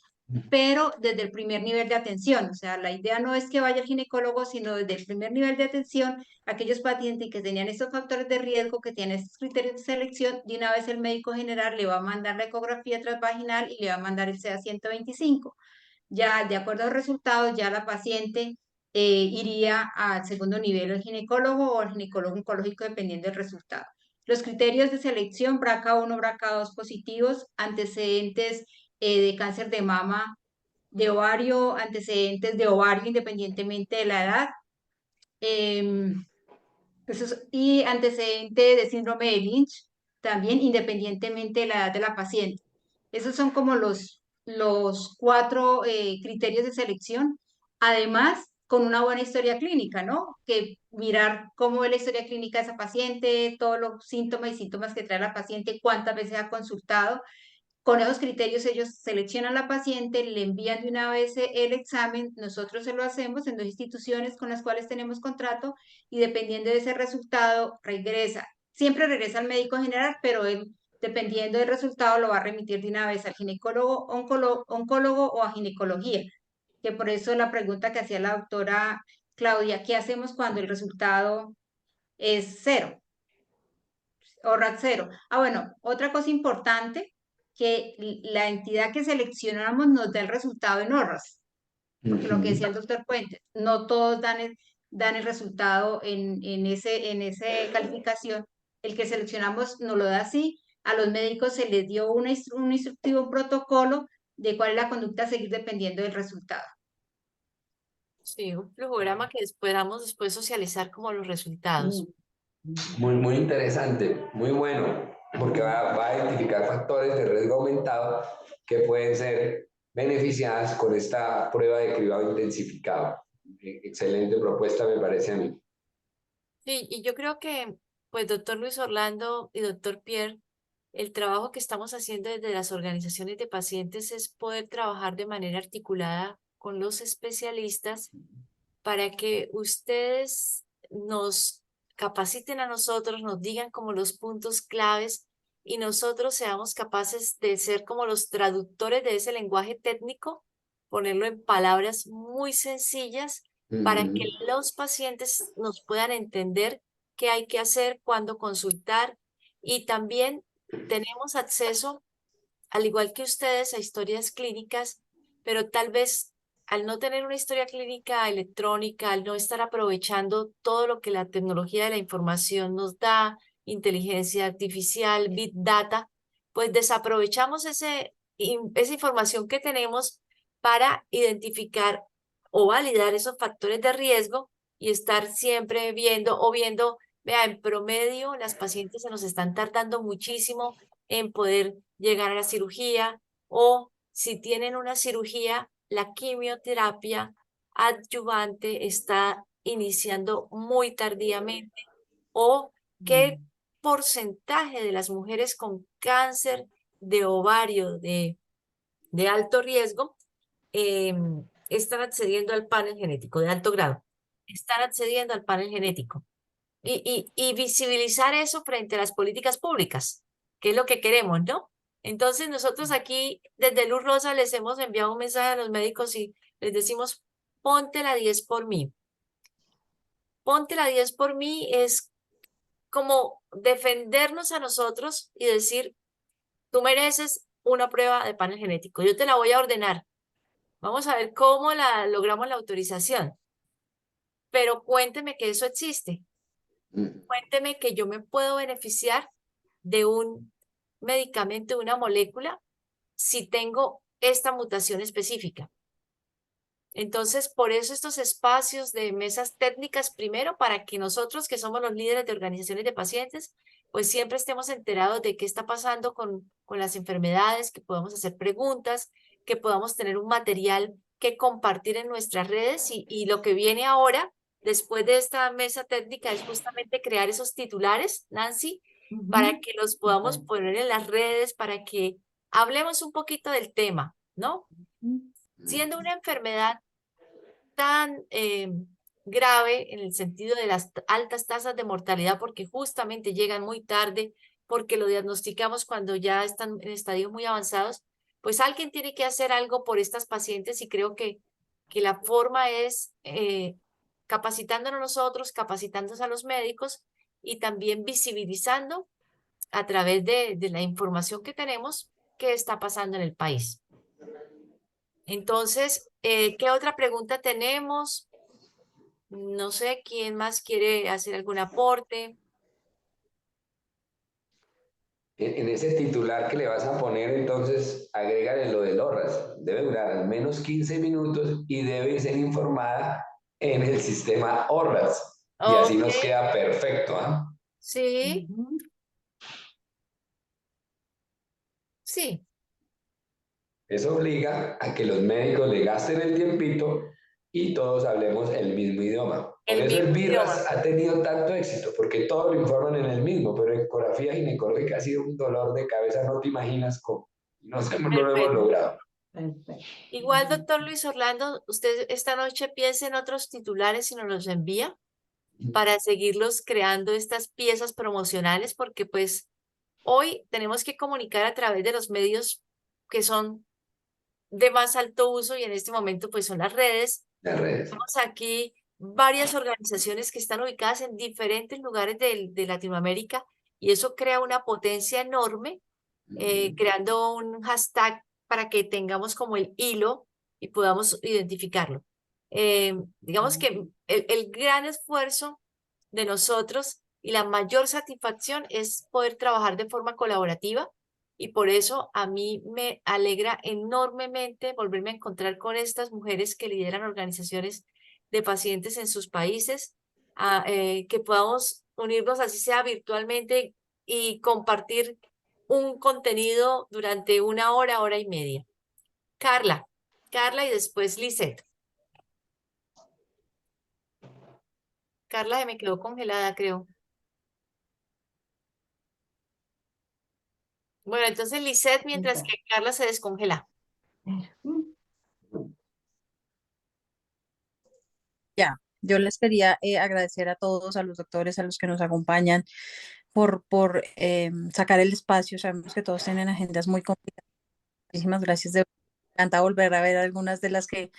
pero desde el primer nivel de atención. O sea, la idea no es que vaya el ginecólogo, sino desde el primer nivel de atención, aquellos pacientes que tenían estos factores de riesgo, que tienen estos criterios de selección, de una vez el médico general le va a mandar la ecografía transvaginal y le va a mandar el CA 125. Ya de acuerdo a los resultados, ya la paciente iría al segundo nivel, al ginecólogo o al ginecólogo oncológico, dependiendo del resultado. Los criterios de selección, BRCA1, BRCA2 positivos, antecedentes de cáncer de mama, de ovario, antecedentes de ovario independientemente de la edad, y antecedente de síndrome de Lynch, también independientemente de la edad de la paciente. Esos son como los cuatro criterios de selección. Además, con una buena historia clínica, ¿no? Que mirar cómo es la historia clínica de esa paciente, todos los síntomas y síntomas que trae la paciente, cuántas veces ha consultado. Con esos criterios ellos seleccionan a la paciente, le envían de una vez el examen, nosotros se lo hacemos en dos instituciones con las cuales tenemos contrato y dependiendo de ese resultado regresa. Siempre regresa al médico general, pero él, dependiendo del resultado, lo va a remitir de una vez al ginecólogo, oncólogo o a ginecología. Que por eso la pregunta que hacía la doctora Claudia, ¿qué hacemos cuando el resultado es cero? O RAT 0. Ah, bueno, otra cosa importante, que la entidad que seleccionamos nos da el resultado en horas, porque lo que decía el doctor Puentes, no todos dan el resultado en ese calificación. El que seleccionamos nos lo da así. A los médicos se les dio un instructivo, un protocolo de cuál es la conducta a seguir dependiendo del resultado. Sí, un flujograma que podamos después socializar como los resultados. Muy, muy interesante, muy bueno, porque va a identificar factores de riesgo aumentado que pueden ser beneficiadas con esta prueba de cribado intensificado. Excelente propuesta, me parece a mí. Sí, y yo creo que, pues, doctor Luis Orlando y doctor Pierre, el trabajo que estamos haciendo desde las organizaciones de pacientes es poder trabajar de manera articulada con los especialistas para que ustedes nos capaciten a nosotros, nos digan como los puntos claves y nosotros seamos capaces de ser como los traductores de ese lenguaje técnico, ponerlo en palabras muy sencillas para que los pacientes nos puedan entender qué hay que hacer, cuándo consultar y también tenemos acceso, al igual que ustedes, a historias clínicas, pero tal vez al no tener una historia clínica electrónica, al no estar aprovechando todo lo que la tecnología de la información nos da, inteligencia artificial, big data, pues desaprovechamos esa información que tenemos para identificar o validar esos factores de riesgo y estar siempre viendo, vea, en promedio las pacientes se nos están tardando muchísimo en poder llegar a la cirugía, o si tienen una cirugía, la quimioterapia adyuvante está iniciando muy tardíamente, o qué porcentaje de las mujeres con cáncer de ovario de alto riesgo están accediendo al panel genético de alto grado, están accediendo al panel genético. Y visibilizar eso frente a las políticas públicas, que es lo que queremos, ¿no? Entonces nosotros aquí desde Luz Rosa les hemos enviado un mensaje a los médicos y les decimos, ponte la 10 por mí. Ponte la 10 por mí es como defendernos a nosotros y decir, tú mereces una prueba de panel genético, yo te la voy a ordenar. Vamos a ver cómo logramos la autorización. Pero cuénteme que eso existe. Cuénteme que yo me puedo beneficiar de un medicamento, de una molécula, si tengo esta mutación específica. Entonces, por eso estos espacios de mesas técnicas, primero, para que nosotros, que somos los líderes de organizaciones de pacientes, pues siempre estemos enterados de qué está pasando con las enfermedades, que podamos hacer preguntas, que podamos tener un material que compartir en nuestras redes y lo que viene ahora, después de esta mesa técnica, es justamente crear esos titulares, Nancy, para que los podamos poner en las redes, para que hablemos un poquito del tema, ¿no? Siendo una enfermedad tan grave en el sentido de las altas tasas de mortalidad, porque justamente llegan muy tarde, porque lo diagnosticamos cuando ya están en estadios muy avanzados, pues alguien tiene que hacer algo por estas pacientes y creo que la forma es capacitándonos nosotros, capacitándose a los médicos y también visibilizando a través de la información que tenemos qué está pasando en el país. Entonces, ¿qué otra pregunta tenemos? No sé, ¿quién más quiere hacer algún aporte? En ese titular que le vas a poner, entonces, agrégale lo del ORRAS. Debe durar al menos 15 minutos y debe ser informada en el sistema ORRAS. Y así Ok, nos queda perfecto, ¿ah? sí, sí, Eso obliga a que los médicos le gasten el tiempito y todos hablemos el mismo idioma. Por el eso el mismo idioma. BIRRAS ha tenido tanto éxito, porque todos lo informan en el mismo, pero ecografía ginecológica ha sido un dolor de cabeza, no te imaginas cómo. No sé cómo lo hemos Perfecto. logrado. Perfecto. Igual, doctor Luis Orlando, usted esta noche piensa en otros titulares y nos los envía para seguirlos creando estas piezas promocionales, porque pues hoy tenemos que comunicar a través de los medios que son de más alto uso y en este momento pues son las redes. Las redes. Tenemos aquí varias organizaciones que están ubicadas en diferentes lugares de Latinoamérica y eso crea una potencia enorme, creando un hashtag para que tengamos como el hilo y podamos identificarlo. Digamos que el gran esfuerzo de nosotros y la mayor satisfacción es poder trabajar de forma colaborativa y por eso a mí me alegra enormemente volverme a encontrar con estas mujeres que lideran organizaciones de pacientes en sus países, que podamos unirnos así sea virtualmente y compartir un contenido durante una hora, hora y media. Carla y después Lisette. Carla se me quedó congelada, creo. Bueno, entonces Lisette, mientras que Carla se descongela. Ya, yo les quería agradecer a todos, a los doctores, a los que nos acompañan por sacar el espacio. Sabemos que todos tienen agendas muy complicadas. Muchísimas gracias. Me encanta volver a ver algunas de las que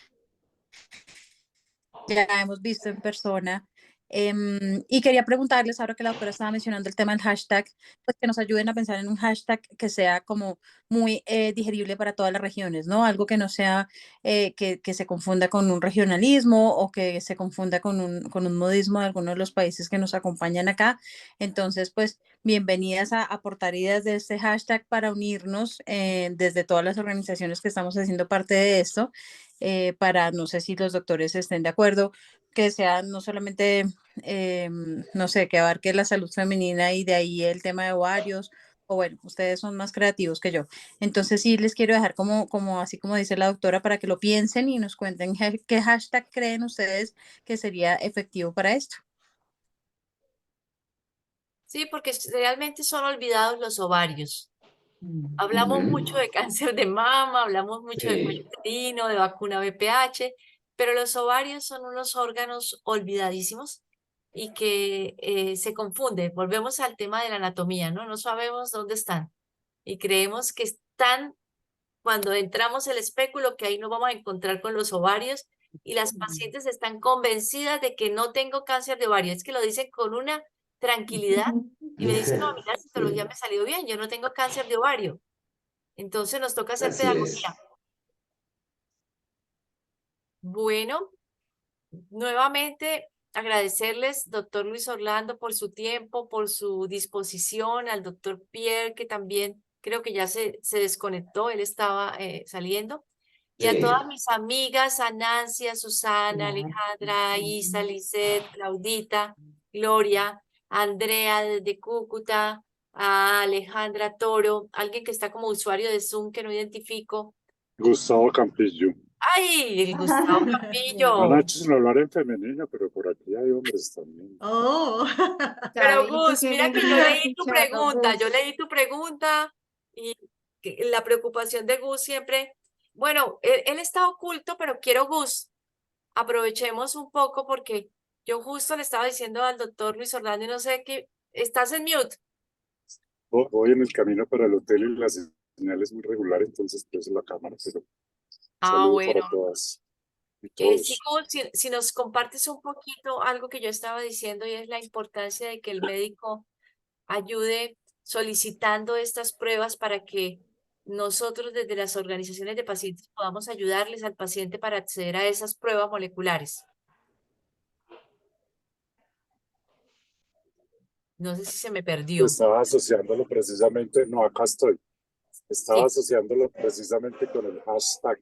ya hemos visto en persona Y quería preguntarles, ahora que la doctora estaba mencionando el tema del hashtag, pues que nos ayuden a pensar en un hashtag que sea como muy digerible para todas las regiones, ¿no? Algo que no sea que se confunda con un regionalismo o que se confunda con un modismo de algunos de los países que nos acompañan acá. Entonces, pues, bienvenidas a aportar ideas de este hashtag para unirnos desde todas las organizaciones que estamos haciendo parte de esto, para, no sé si los doctores estén de acuerdo, que sea no solamente no sé, que abarque la salud femenina y de ahí el tema de ovarios, o bueno, ustedes son más creativos que yo. Entonces sí les quiero dejar como así como dice la doctora, para que lo piensen y nos cuenten qué hashtag creen ustedes que sería efectivo para esto. Sí, porque realmente son olvidados los ovarios. Hablamos mucho de cáncer de mama, hablamos mucho de cuello Sí, uterino, de vacuna BPH, pero los ovarios son unos órganos olvidadísimos y que se confunde. Volvemos al tema de la anatomía, ¿no? No sabemos dónde están y creemos que están cuando entramos el espéculo, que ahí nos vamos a encontrar con los ovarios y las pacientes están convencidas de que no tengo cáncer de ovario. Es que lo dicen con una tranquilidad y me dicen, no, a mí la citología me salió bien, yo no tengo cáncer de ovario. Entonces nos toca hacer así es. pedagogía. Bueno, nuevamente agradecerles, doctor Luis Orlando, por su tiempo, por su disposición, al doctor Pierre, que también creo que ya se desconectó, él estaba saliendo, y a todas Sí. mis amigas, a Nancy, a Susana, Alejandra, a Isa, Lisette, Claudita, Gloria, a Andrea desde Cúcuta, a Alejandra Toro, alguien que está como usuario de Zoom que no identifico. Gustavo Campillo. ¡Ay, el Gustavo Han Campillo! hecho sin hablar en femenino, pero por aquí hay hombres también. Oh, Pero Chavito, Gus, qué mira que lindo escucharlo, yo Gus. leí tu pregunta y la preocupación de Gus siempre, bueno, él está oculto, pero quiero Gus, aprovechemos un poco porque yo justo le estaba diciendo al doctor Luis Orlando y no sé qué, estás en mute. Voy en el camino para el hotel y la señal es muy regular, entonces puse la cámara, pero Ah, saludo para bueno. todas y Sí, todos. Gus, si nos compartes un poquito algo que yo estaba diciendo y es la importancia de que el médico ayude solicitando estas pruebas para que nosotros desde las organizaciones de pacientes podamos ayudarles al paciente para acceder a esas pruebas moleculares. No sé si se me perdió. Estaba asociándolo precisamente, no, acá estoy. Estaba Sí. asociándolo precisamente con el hashtag,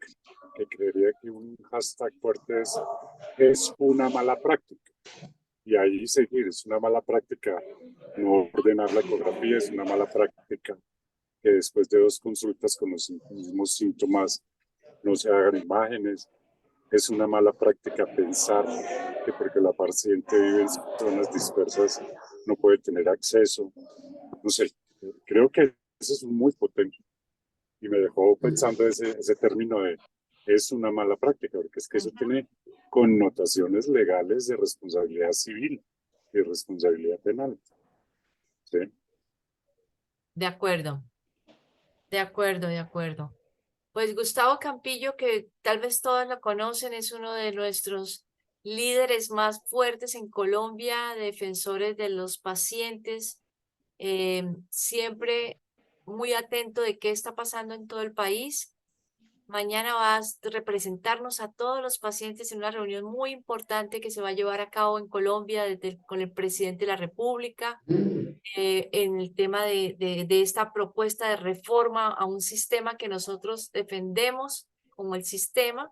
que creería que un hashtag fuerte es una mala práctica. Y ahí seguir, es una mala práctica no ordenar la ecografía, es una mala práctica que después de 2 consultas con los mismos síntomas no se hagan imágenes. Es una mala práctica pensar que porque la paciente vive en zonas dispersas no puede tener acceso. No sé, creo que eso es muy potente y me dejó pensando ese término de es una mala práctica, porque es que eso tiene connotaciones legales de responsabilidad civil y responsabilidad penal. ¿Sí? De acuerdo, de acuerdo, de acuerdo. Pues Gustavo Campillo, que tal vez todos lo conocen, es uno de nuestros líderes más fuertes en Colombia, defensores de los pacientes, siempre muy atento de qué está pasando en todo el país. Mañana vas a representarnos a todos los pacientes en una reunión muy importante que se va a llevar a cabo en Colombia con el presidente de la República, en el tema de esta propuesta de reforma a un sistema que nosotros defendemos como el sistema,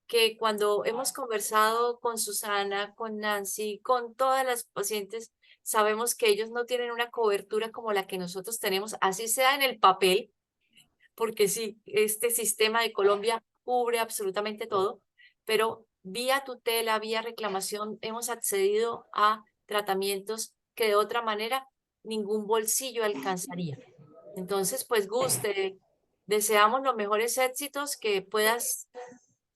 que cuando hemos conversado con Susana, con Nancy, con todas las pacientes, sabemos que ellos no tienen una cobertura como la que nosotros tenemos, así sea en el papel, porque sí, este sistema de Colombia cubre absolutamente todo, pero vía tutela, vía reclamación, hemos accedido a tratamientos que de otra manera ningún bolsillo alcanzaría. Entonces, pues Guste, deseamos los mejores éxitos, que puedas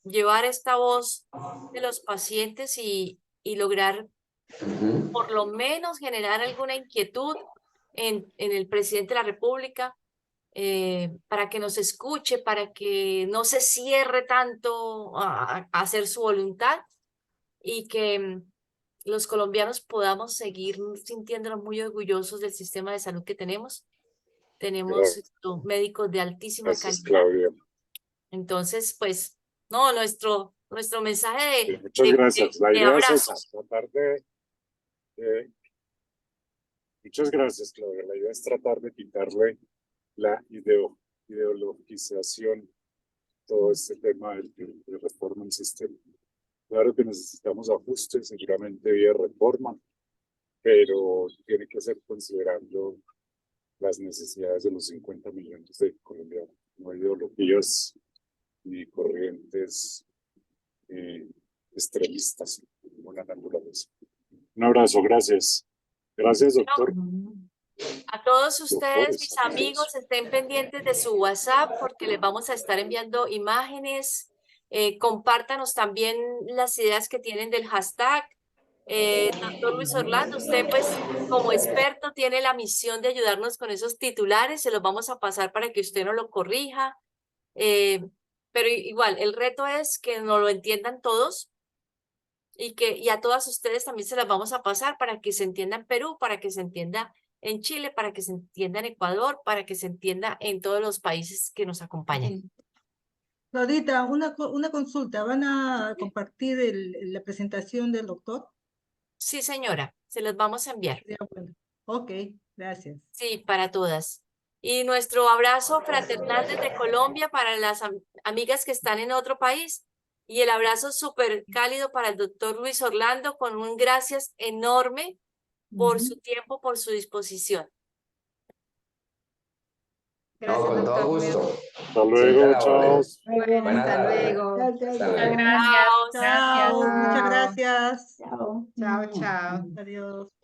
llevar esta voz de los pacientes y lograr por lo menos generar alguna inquietud en el presidente de la República, para que nos escuche, para que no se cierre tanto a hacer su voluntad y que los colombianos podamos seguir sintiéndonos muy orgullosos del sistema de salud que tenemos. Tenemos médicos de altísima Gracias, calidad. Claudia. Entonces, pues, no, nuestro mensaje Sí, muchas gracias. La de idea es abrazo. esa, tratar de- muchas gracias, Claudia. La idea es tratar de quitarle la ideologización, todo este tema de reforma del sistema. Claro que necesitamos ajustes, seguramente vía reforma, pero tiene que ser considerando las necesidades de los 50 millones de colombianos, no ideologías ni corrientes extremistas de ninguna naturaleza. Un abrazo, gracias. Gracias, doctor. A todos ustedes, Doctores, mis amigos. amigos, estén pendientes de su WhatsApp porque les vamos a estar enviando imágenes. Compártanos también las ideas que tienen del hashtag. Doctor Luis Orlando, usted pues como experto tiene la misión de ayudarnos con esos titulares, se los vamos a pasar para que usted no lo corrija. Pero igual, el reto es que nos lo entiendan todos y a todas ustedes también se las vamos a pasar para que se entienda en Perú, para que se entienda en Chile, para que se entienda en Ecuador, para que se entienda en todos los países que nos acompañan. Claudita, una consulta. ¿Van a compartir la presentación del doctor? Sí, señora, se los vamos a enviar. Sería bueno. Ok, gracias. Sí, para todas. Y nuestro abrazo fraternal desde Colombia para las amigas que están en otro país. Y el abrazo súper cálido para el doctor Luis Orlando con un gracias enorme por su tiempo, por su disposición. No, con todo gusto. Hasta luego, chao. Bueno, Buenas hasta tardes. luego. Chao, chao, Hasta chao. luego. Chao. Chao, muchas Chao. gracias. Chao. Chao, chao. Adiós.